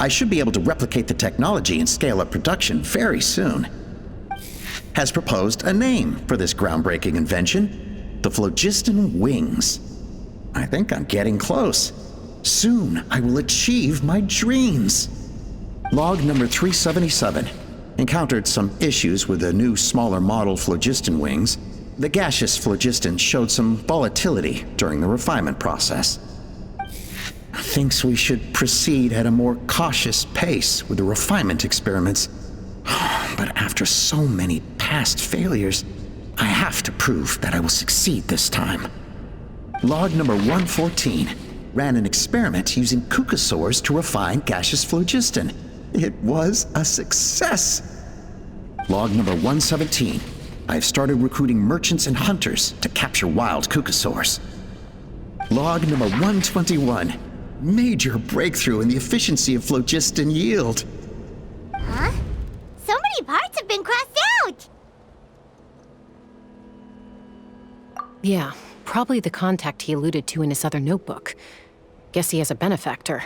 I should be able to replicate the technology and scale up production very soon. Has proposed a name for this groundbreaking invention: the phlogiston wings. I think I'm getting close. Soon I will achieve my dreams. Log number 377. Encountered some issues with the new smaller model phlogiston wings. The gaseous phlogiston showed some volatility during the refinement process. Thinks we should proceed at a more cautious pace with the refinement experiments. But after so many past failures, I have to prove that I will succeed this time. Log number 114. Ran an experiment using cucosaurs to refine gaseous phlogiston. It was a success. Log number 117. I've started recruiting merchants and hunters to capture wild cucosaurs. Log number 121. Major breakthrough in the efficiency of phlogiston yield. Huh? So many parts have been crossed out! Yeah, probably the contact he alluded to in his other notebook. Guess he has a benefactor.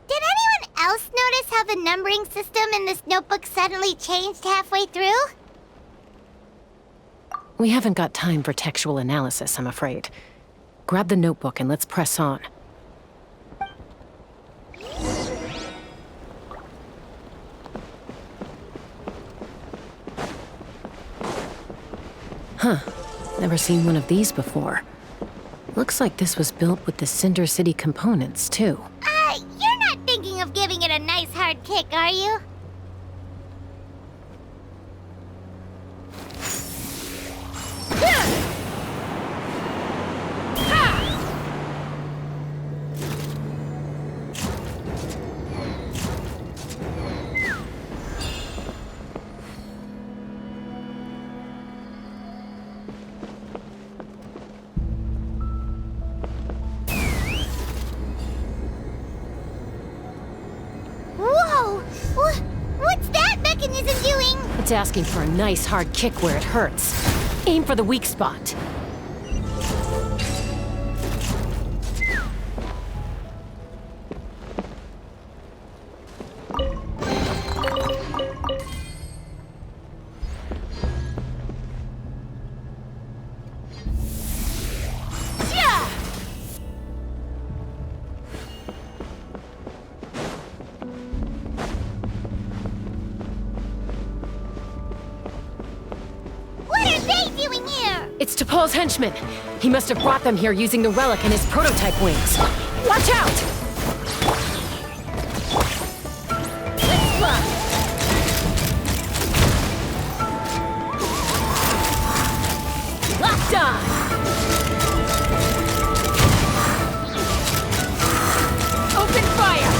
Did anyone else notice how the numbering system in this notebook suddenly changed halfway through? We haven't got time for textual analysis, I'm afraid. Grab the notebook and let's press on. Huh. Never seen one of these before. Looks like this was built with the Cinder City components, too. You're not thinking of giving it a nice hard kick, are you? It's asking for a nice hard kick where it hurts. Aim for the weak spot. It's T'Pol's henchman. He must have brought them here using the relic and his prototype wings. Watch out! Locked on! Open fire!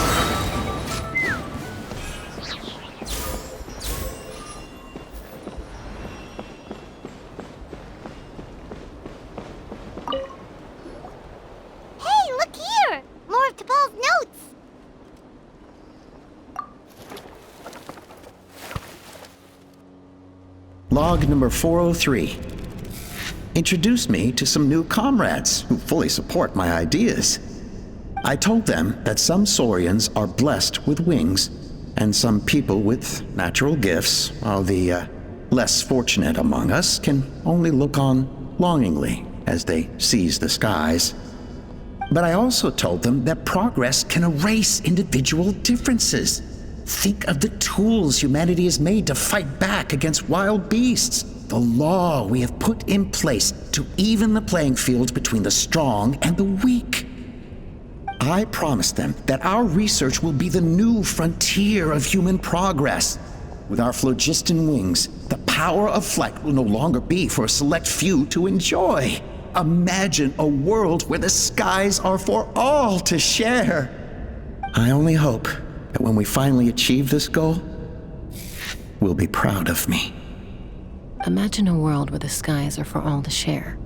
Log number 403. Introduced me to some new comrades who fully support my ideas. I told them that some Saurians are blessed with wings, and some people with natural gifts, while the less fortunate among us can only look on longingly as they seize the skies. But I also told them that progress can erase individual differences. Think of the tools humanity has made to fight back against wild beasts. The law we have put in place to even the playing field between the strong and the weak. I promised them that our research will be the new frontier of human progress. With our phlogiston wings, the power of flight will no longer be for a select few to enjoy. Imagine a world where the skies are for all to share. I only hope that when we finally achieve this goal, will be proud of me. Imagine a world where the skies are for all to share.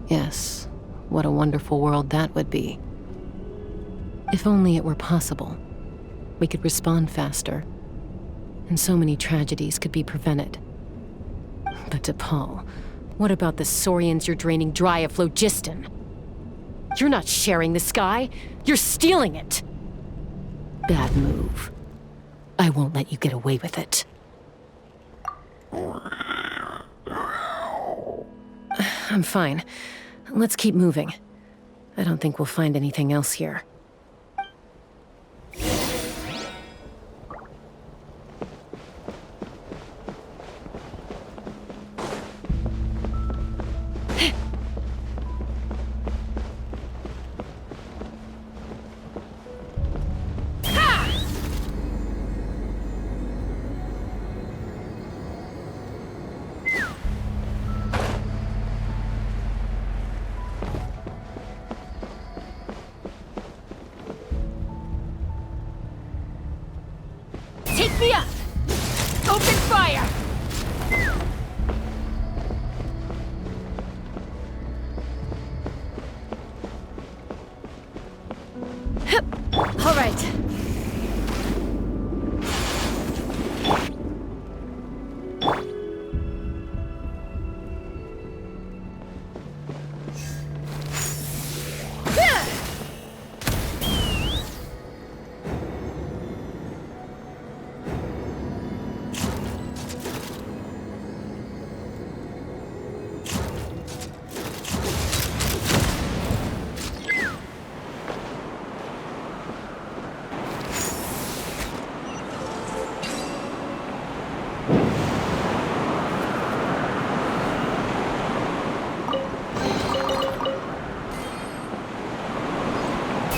Yes, what a wonderful world that would be. If only it were possible, we could respond faster, and so many tragedies could be prevented. But T'Pol, what about the saurians you're draining dry of phlogiston? You're not sharing the sky, you're stealing it! Bad move. I won't let you get away with it. I'm fine. Let's keep moving. I don't think we'll find anything else here. Take me up! Open fire! All right.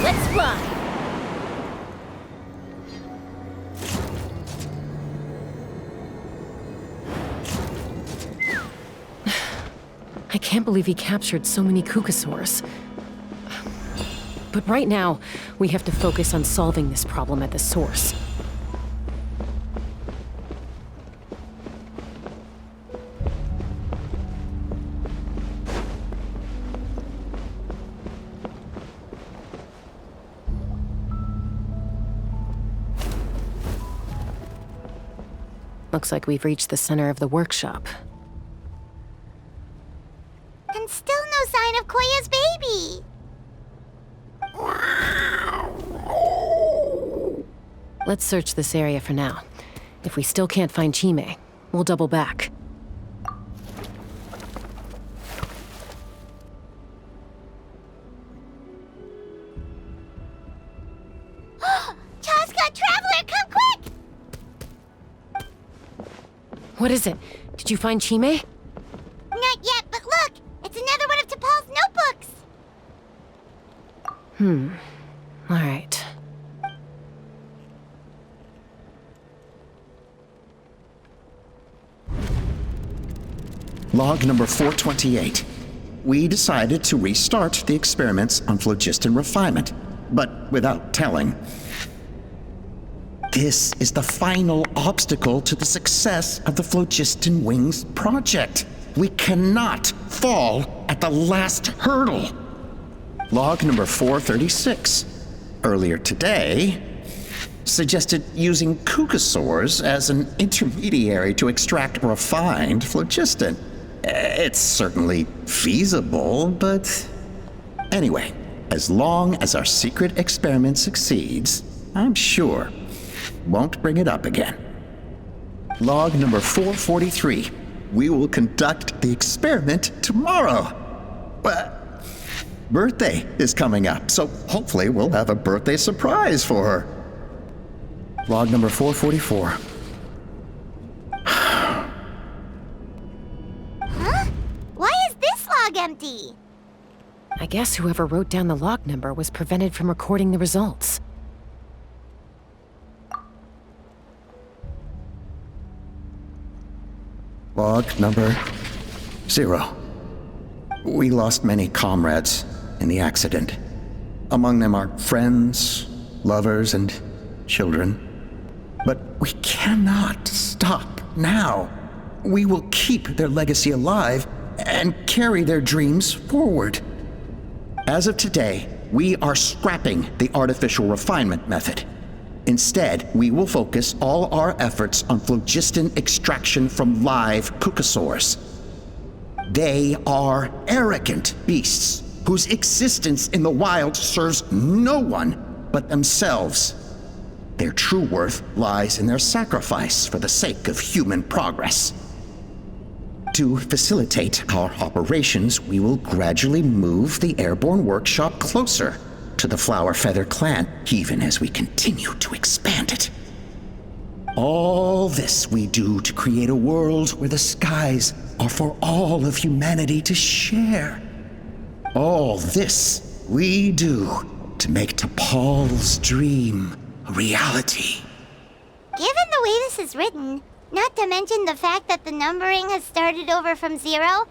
Let's fly! I can't believe he captured so many Kukasaurs. But right now, we have to focus on solving this problem at the source. Looks like we've reached the center of the workshop. And still no sign of Koya's baby. Let's search this area for now. If we still can't find Chime, we'll double back. Chasca, Traveler, come quick! What is it? Did you find Chime? Not yet, but look! It's another one of T'Pol's notebooks! All right. Log number 428. We decided to restart the experiments on phlogiston refinement, but without telling. This is the final obstacle to the success of the Phlogiston Wings project. We cannot fall at the last hurdle. Log number 436. Earlier today, suggested using Kukasaurs as an intermediary to extract refined phlogiston. It's certainly feasible, but... Anyway, as long as our secret experiment succeeds, I'm sure won't bring it up again. Log number 443. We will conduct the experiment tomorrow. But birthday is coming up, so hopefully we'll have a birthday surprise for her. Log number 444. Huh? Why is this log empty? I guess whoever wrote down the log number was prevented from recording the results. Log number 0. We lost many comrades in the accident. Among them are friends, lovers, and children. But we cannot stop now. We will keep their legacy alive and carry their dreams forward. As of today, we are scrapping the artificial refinement method. Instead, we will focus all our efforts on phlogiston extraction from live kukasaurs. They are arrogant beasts whose existence in the wild serves no one but themselves. Their true worth lies in their sacrifice for the sake of human progress. To facilitate our operations, we will gradually move the airborne workshop closer to the Flower Feather clan, even as we continue to expand it. All this we do to create a world where the skies are for all of humanity to share. All this we do to make T'Pol's dream a reality. Given the way this is written, not to mention the fact that the numbering has started over from 0,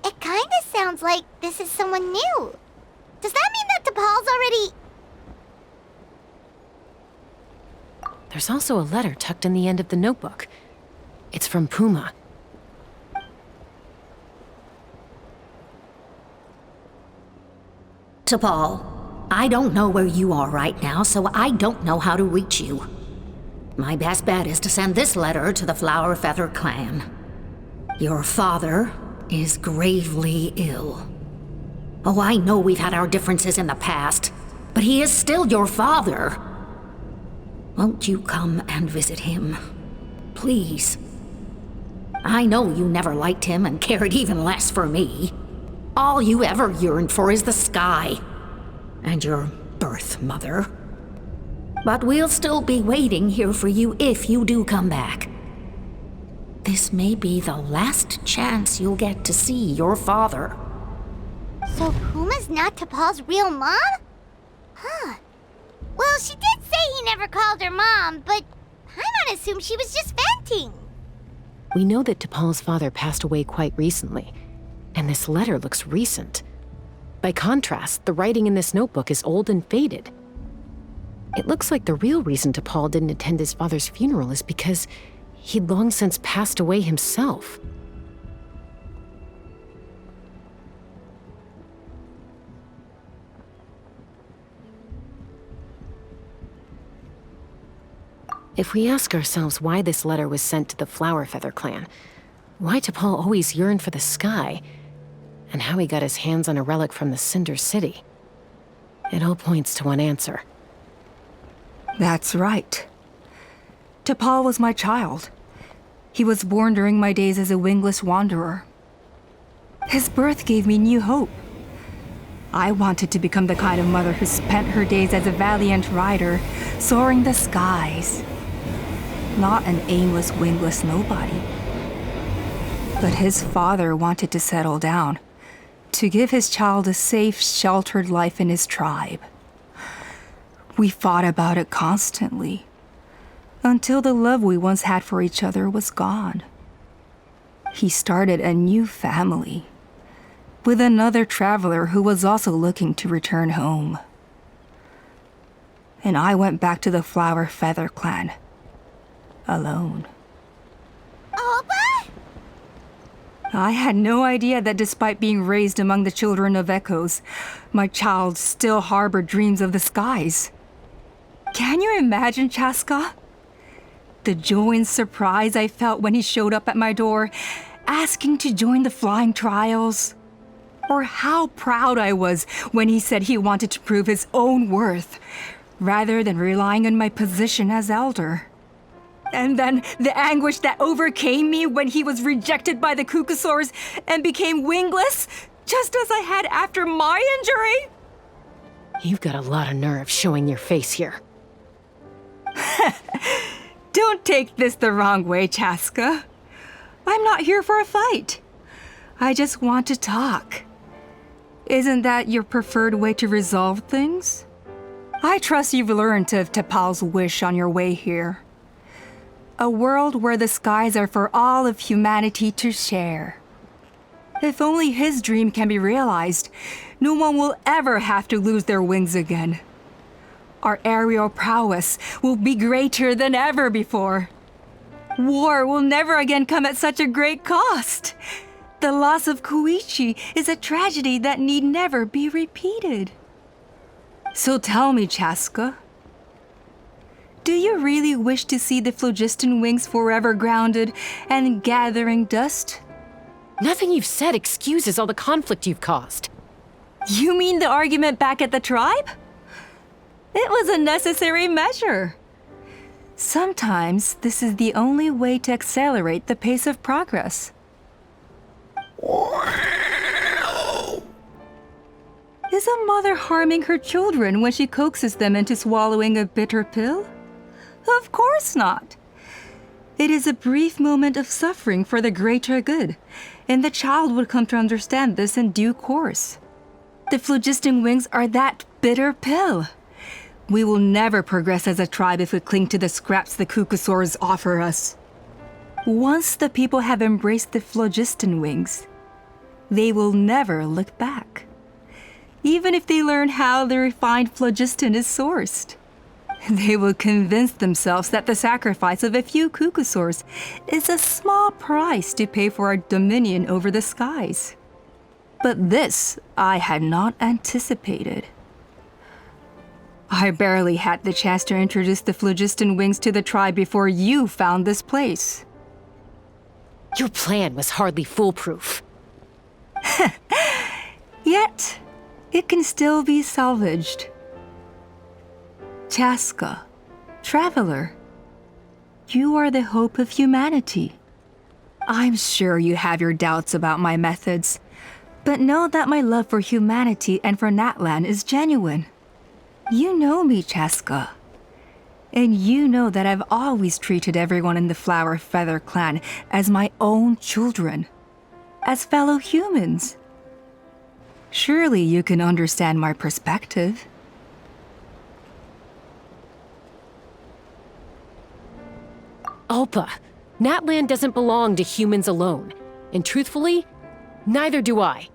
it kinda sounds like this is someone new. Does that mean that T'Pol's already... There's also a letter tucked in the end of the notebook. It's from Puma. T'Pol, I don't know where you are right now, so I don't know how to reach you. My best bet is to send this letter to the Flower Feather clan. Your father is gravely ill. Oh, I know we've had our differences in the past, but he is still your father. Won't you come and visit him? Please. I know you never liked him and cared even less for me. All you ever yearned for is the sky. And your birth mother. But we'll still be waiting here for you if you do come back. This may be the last chance you'll get to see your father. So Puma's not T'Pol's real mom? Huh. Well, she did say he never called her mom, but I'm gonna assume she was just venting. We know that T'Pol's father passed away quite recently, and this letter looks recent. By contrast, the writing in this notebook is old and faded. It looks like the real reason T'Pol didn't attend his father's funeral is because he'd long since passed away himself. If we ask ourselves why this letter was sent to the Flower Feather clan, why T'Pol always yearned for the sky, and how he got his hands on a relic from the Cinder City, it all points to one answer. That's right. T'Pol was my child. He was born during my days as a wingless wanderer. His birth gave me new hope. I wanted to become the kind of mother who spent her days as a valiant rider, soaring the skies. Not an aimless, wingless nobody. But his father wanted to settle down, to give his child a safe, sheltered life in his tribe. We fought about it constantly, until the love we once had for each other was gone. He started a new family, with another traveler who was also looking to return home. And I went back to the Flower Feather clan, alone. Alba? I had no idea that despite being raised among the children of echoes, my child still harbored dreams of the skies. Can you imagine, Chasca? The joy and surprise I felt when he showed up at my door, asking to join the flying trials. Or how proud I was when he said he wanted to prove his own worth, rather than relying on my position as elder. And then the anguish that overcame me when he was rejected by the kukasaurs and became wingless, just as I had after my injury. You've got a lot of nerve showing your face here. Don't take this the wrong way, Chasca. I'm not here for a fight. I just want to talk. Isn't that your preferred way to resolve things? I trust you've learned of T'Pol's wish on your way here. A world where the skies are for all of humanity to share. If only his dream can be realized, no one will ever have to lose their wings again. Our aerial prowess will be greater than ever before. War will never again come at such a great cost. The loss of Koichi is a tragedy that need never be repeated. So tell me, Chasca, do you really wish to see the phlogiston wings forever grounded and gathering dust? Nothing you've said excuses all the conflict you've caused. You mean the argument back at the tribe? It was a necessary measure. Sometimes this is the only way to accelerate the pace of progress. Is a mother harming her children when she coaxes them into swallowing a bitter pill? Of course not. It is a brief moment of suffering for the greater good, and the child would come to understand this in due course. The phlogiston wings are that bitter pill. We will never progress as a tribe if we cling to the scraps the Kukusaurs offer us. Once the people have embraced the phlogiston wings, they will never look back. Even if they learn how the refined phlogiston is sourced, they will convince themselves that the sacrifice of a few Kukusaurs is a small price to pay for our dominion over the skies. But this I had not anticipated. I barely had the chance to introduce the phlogiston wings to the tribe before you found this place. Your plan was hardly foolproof. Yet, it can still be salvaged. Chasca, traveler, you are the hope of humanity. I'm sure you have your doubts about my methods, but know that my love for humanity and for Natlan is genuine. You know me, Chasca, and you know that I've always treated everyone in the Flower Feather clan as my own children, as fellow humans. Surely you can understand my perspective. Alpa, Natlan doesn't belong to humans alone. And truthfully, neither do I.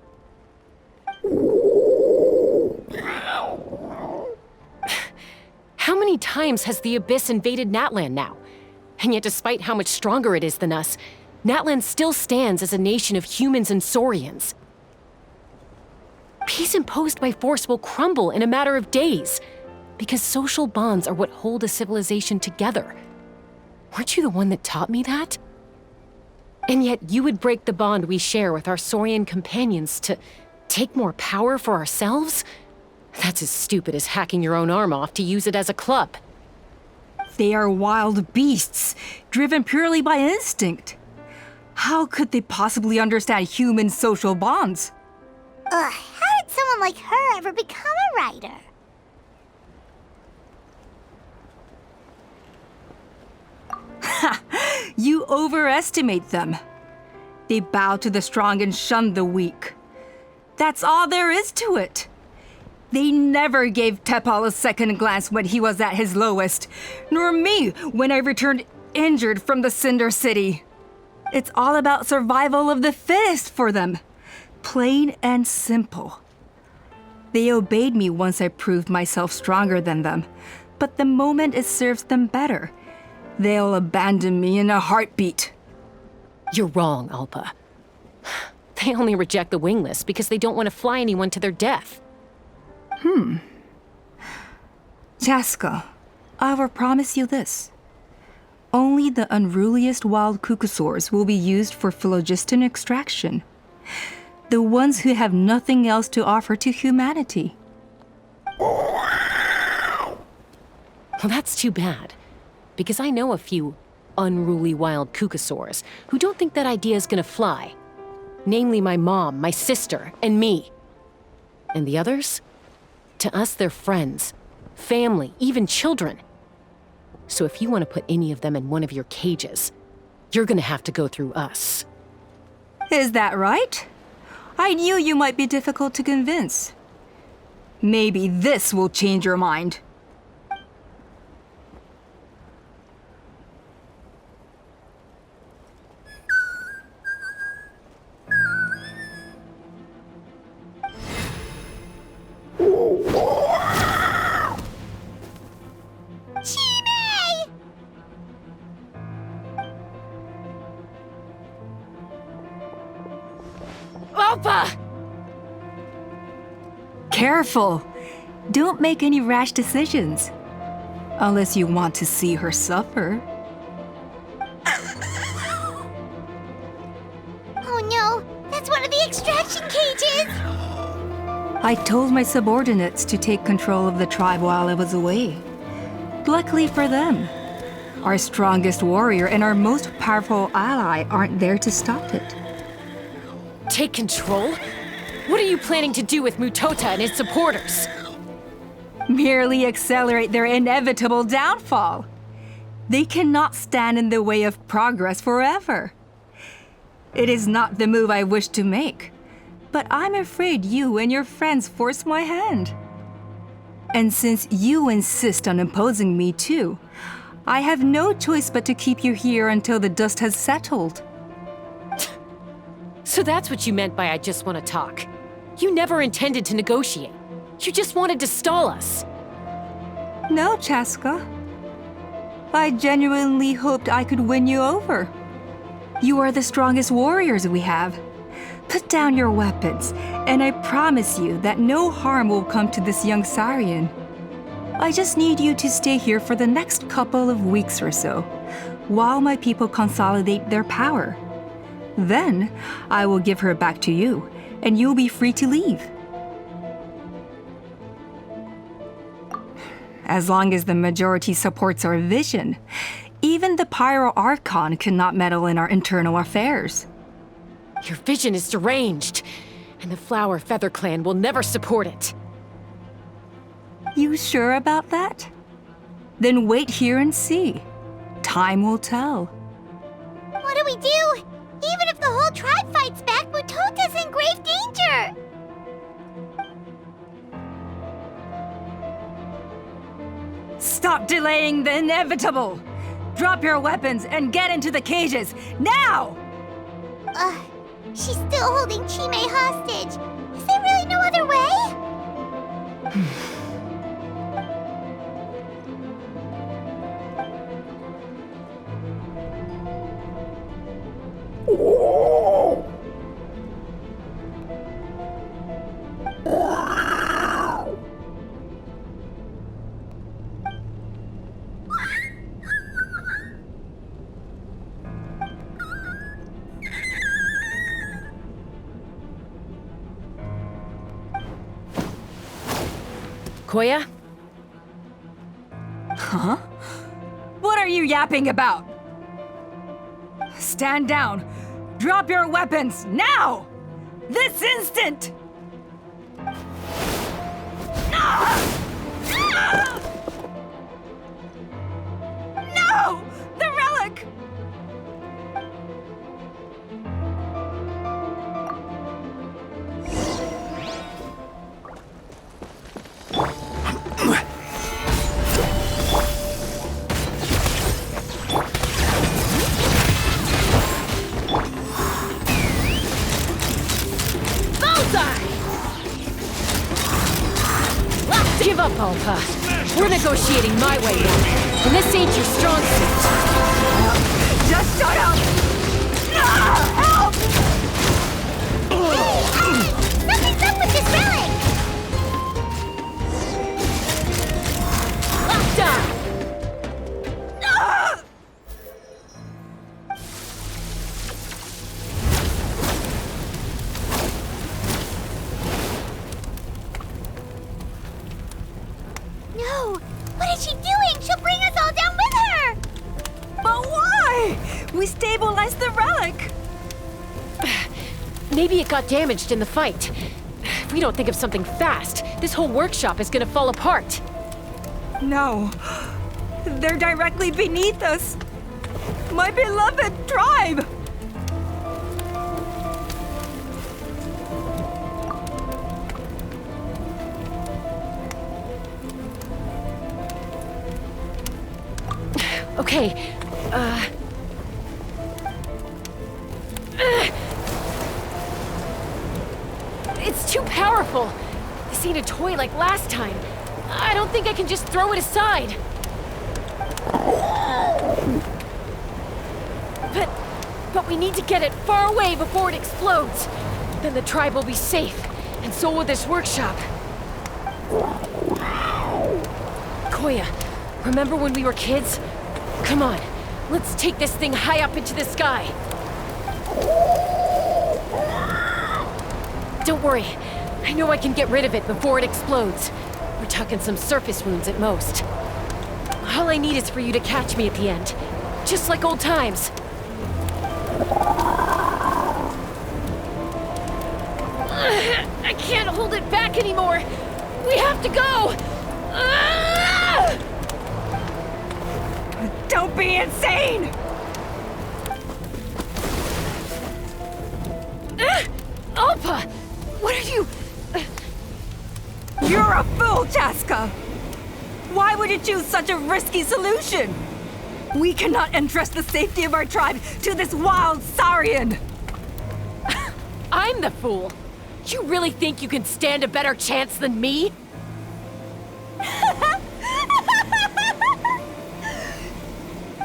How many times has the Abyss invaded Natlan now? And yet despite how much stronger it is than us, Natlan still stands as a nation of humans and Saurians. Peace imposed by force will crumble in a matter of days, because social bonds are what hold a civilization together. Weren't you the one that taught me that? And yet you would break the bond we share with our Saurian companions to take more power for ourselves? That's as stupid as hacking your own arm off to use it as a club. They are wild beasts, driven purely by instinct. How could they possibly understand human social bonds? How did someone like her ever become a writer? You overestimate them. They bow to the strong and shun the weak. That's all there is to it. They never gave Tepal a second glance when he was at his lowest, nor me when I returned injured from the Cinder City. It's all about survival of the fittest for them. Plain and simple. They obeyed me once I proved myself stronger than them, but the moment it serves them better, they'll abandon me in a heartbeat. You're wrong, Alpa. They only reject the wingless because they don't want to fly anyone to their death. Chasca, I will promise you this. Only the unruliest wild Kukusaurs will be used for phlogiston extraction. The ones who have nothing else to offer to humanity. Well, that's too bad, because I know a few unruly wild Kukusaurs who don't think that idea is gonna fly. Namely my mom, my sister, and me. And the others? To us, they're friends, family, even children. So if you want to put any of them in one of your cages, you're gonna have to go through us. Is that right? I knew you might be difficult to convince. Maybe this will change your mind. Alpa! Careful! Don't make any rash decisions. Unless you want to see her suffer. Oh no, that's one of the extraction cages! I told my subordinates to take control of the tribe while I was away. Luckily for them, our strongest warrior and our most powerful ally aren't there to stop it. Take control? What are you planning to do with Mutota and his supporters? Merely accelerate their inevitable downfall. They cannot stand in the way of progress forever. It is not the move I wish to make, but I'm afraid you and your friends force my hand. And since you insist on opposing me too, I have no choice but to keep you here until the dust has settled. So that's what you meant by I just want to talk. You never intended to negotiate. You just wanted to stall us. No, Chasca. I genuinely hoped I could win you over. You are the strongest warriors we have. Put down your weapons, and I promise you that no harm will come to this young Saurian. I just need you to stay here for the next couple of weeks or so, while my people consolidate their power. Then, I will give her back to you, and you'll be free to leave. As long as the majority supports our vision, even the Pyro Archon cannot meddle in our internal affairs. Your vision is deranged, and the Flower Feather Clan will never support it. You sure about that? Then wait here and see. Time will tell. What do we do? Even if the whole tribe fights back, Mutota's in grave danger! Stop delaying the inevitable! Drop your weapons and get into the cages, now! She's still holding Chime hostage. Is there really no other way? Koya? Huh? What are you yapping about? Stand down! Drop your weapons, now! This instant! No! The relic! Give up, Alpa. We're negotiating my way now, and this ain't your strong suit. Just shut up! Help! Something's up with this relic! Lockdown! No! What is she doing? She'll bring us all down with her! But why? We stabilized the relic! Maybe it got damaged in the fight. If we don't think of something fast, this whole workshop is gonna fall apart. No. They're directly beneath us. My beloved tribe! Okay, It's too powerful. This ain't a toy like last time. I don't think I can just throw it aside. But we need to get it far away before it explodes. Then the tribe will be safe, and so will this workshop. Koya, remember when we were kids? Come on, let's take this thing high up into the sky. Don't worry, I know I can get rid of it before it explodes. We're talking some surface wounds at most. All I need is for you to catch me at the end, just like old times. I can't hold it back anymore. We have to go. Don't be insane! Alpa, what are you? You're a fool, Chasca! Why would you choose such a risky solution? We cannot entrust the safety of our tribe to this wild Saurian! I'm the fool. You really think you can stand a better chance than me?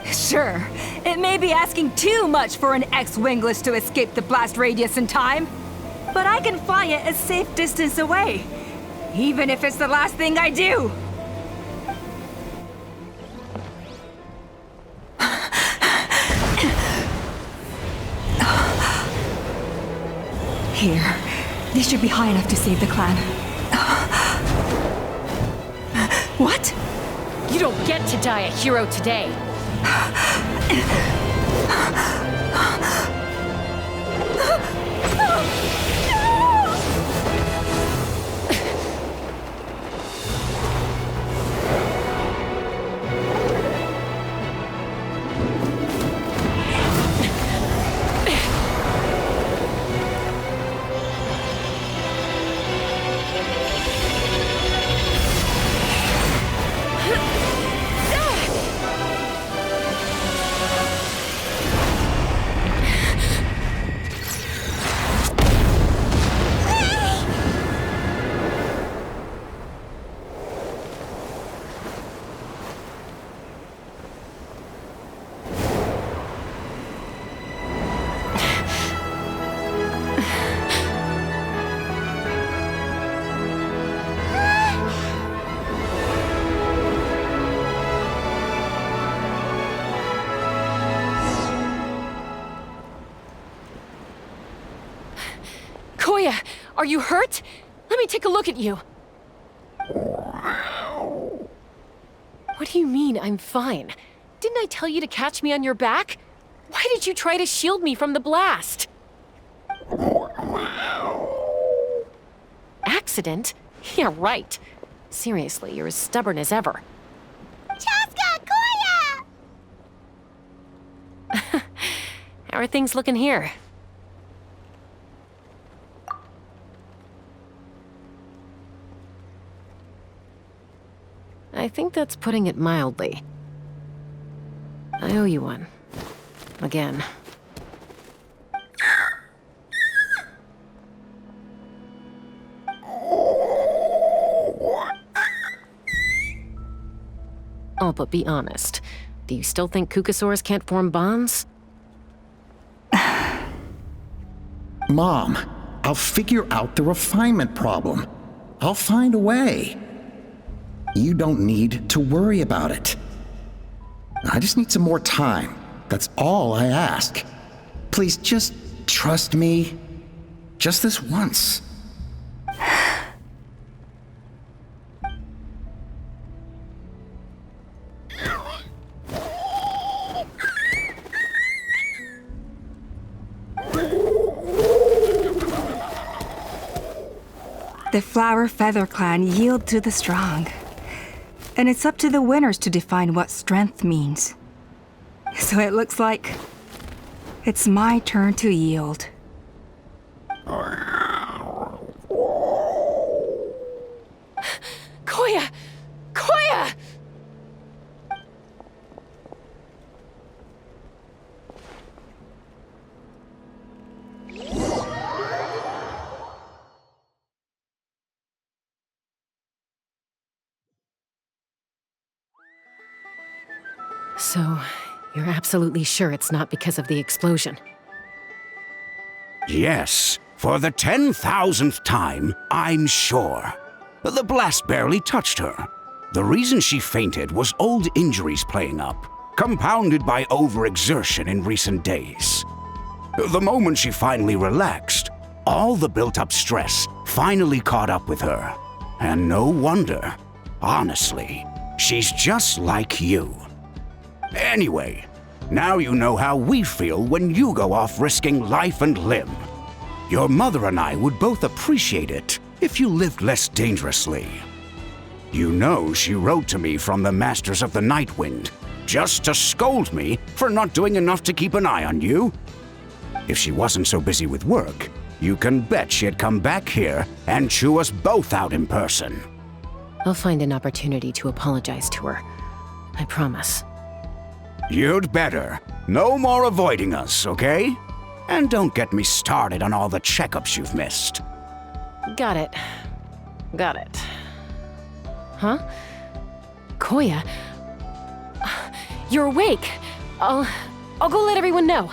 Sure, it may be asking too much for an ex-wingless to escape the blast radius in time, but I can fly it a safe distance away, even if it's the last thing I do. Here, this should be high enough to save the clan. What? You don't get to die a hero today. Koya, are you hurt? Let me take a look at you. What do you mean, I'm fine? Didn't I tell you to catch me on your back? Why did you try to shield me from the blast? Accident? Yeah, right. Seriously, you're as stubborn as ever. Chasca, Koya! How are things looking here? I think that's putting it mildly. I owe you one. Again. Oh, but be honest. Do you still think Kukasaurs can't form bonds? Mom, I'll figure out the refinement problem. I'll find a way. You don't need to worry about it. I just need some more time. That's all I ask. Please just trust me. Just this once. The Flower Feather Clan yield to the strong. And it's up to the winners to define what strength means. So it looks like it's my turn to yield. Koya! Koya! So, you're absolutely sure it's not because of the explosion? Yes, For the 10,000th time, I'm sure. The blast barely touched her. The reason she fainted was old injuries playing up, compounded by overexertion in recent days. The moment she finally relaxed, all the built-up stress finally caught up with her. And no wonder. Honestly, she's just like you. Anyway, now you know how we feel when you go off risking life and limb. Your mother and I would both appreciate it if you lived less dangerously. You know she wrote to me from the Masters of the Night Wind, just to scold me for not doing enough to keep an eye on you. If she wasn't so busy with work, you can bet she'd come back here and chew us both out in person. I'll find an opportunity to apologize to her. I promise. You'd better. No more avoiding us, okay? And don't get me started on all the checkups you've missed. Got it. Got it. Huh? Koya? You're awake. I'll go let everyone know.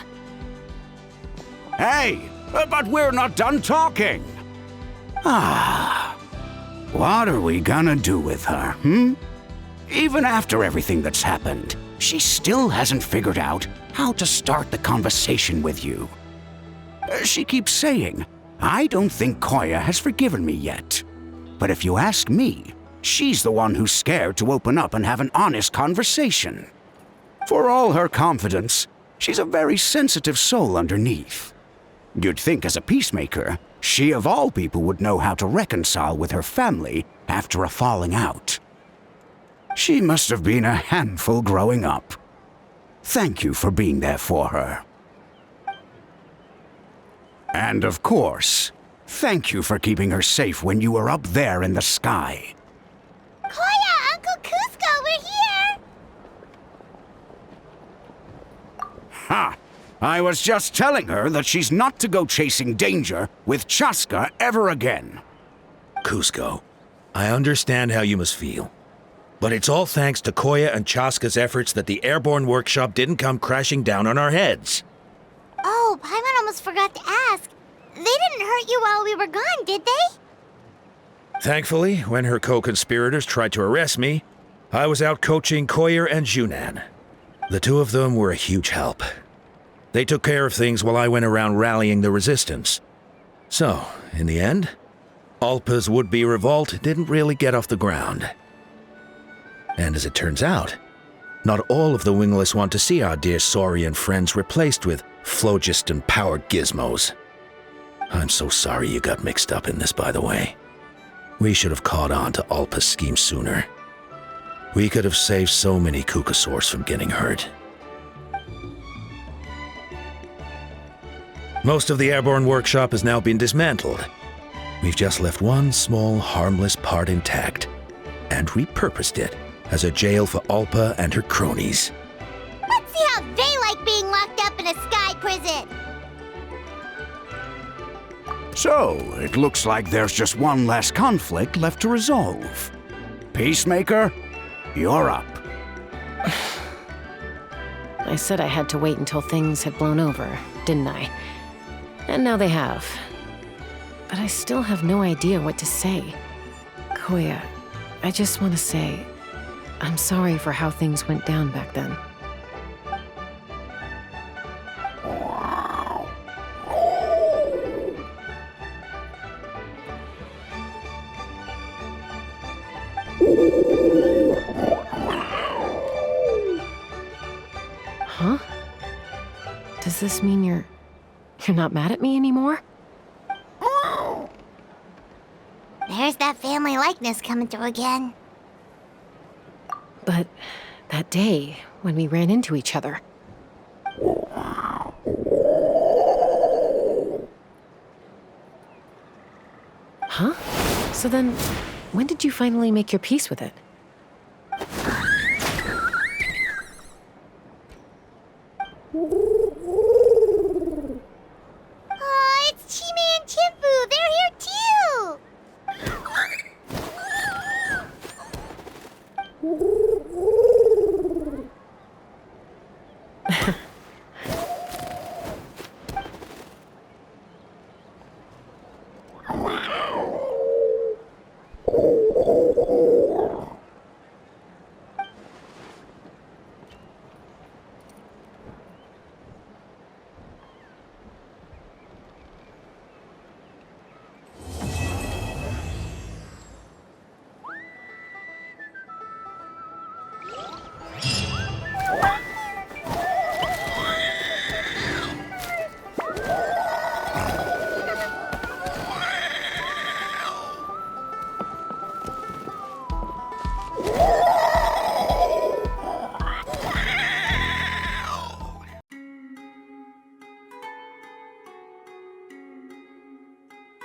Hey, but we're not done talking. What are we gonna do with her, Even after everything that's happened, she still hasn't figured out how to start the conversation with you. She keeps saying, I don't think Koya has forgiven me yet. But if you ask me, she's the one who's scared to open up and have an honest conversation. For all her confidence, she's a very sensitive soul underneath. You'd think as a peacemaker, she of all people would know how to reconcile with her family after a falling out. She must have been a handful growing up. Thank you for being there for her. And of course, thank you for keeping her safe when you were up there in the sky. Koya, Uncle Cusco, we're here! Ha! I was just telling her that she's not to go chasing danger with Chasca ever again. Cusco, I understand how you must feel. But it's all thanks to Koya and Chasca's efforts that the airborne workshop didn't come crashing down on our heads. Oh, Paimon almost forgot to ask. They didn't hurt you while we were gone, did they? Thankfully, when her co-conspirators tried to arrest me, I was out coaching Koya and Junan. The two of them were a huge help. They took care of things while I went around rallying the resistance. So, in the end, Alpa's would-be revolt didn't really get off the ground. And as it turns out, not all of the Wingless want to see our dear Saurian friends replaced with phlogiston-powered gizmos. I'm so sorry you got mixed up in this, by the way. We should have caught on to Alpa's scheme sooner. We could have saved so many Kukasaurs from getting hurt. Most of the airborne workshop has now been dismantled. We've just left one small, harmless part intact, and repurposed it as a jail for Alpa and her cronies. Let's see how they like being locked up in a sky prison! So, it looks like there's just one last conflict left to resolve. Peacemaker, you're up. I said I had to wait until things had blown over, didn't I? And now they have. But I still have no idea what to say. Koya, I just want to say, I'm sorry for how things went down back then. Huh? Does this mean you're not mad at me anymore? There's that family likeness coming through again. But that day, when we ran into each other. Huh? So then, when did you finally make your peace with it?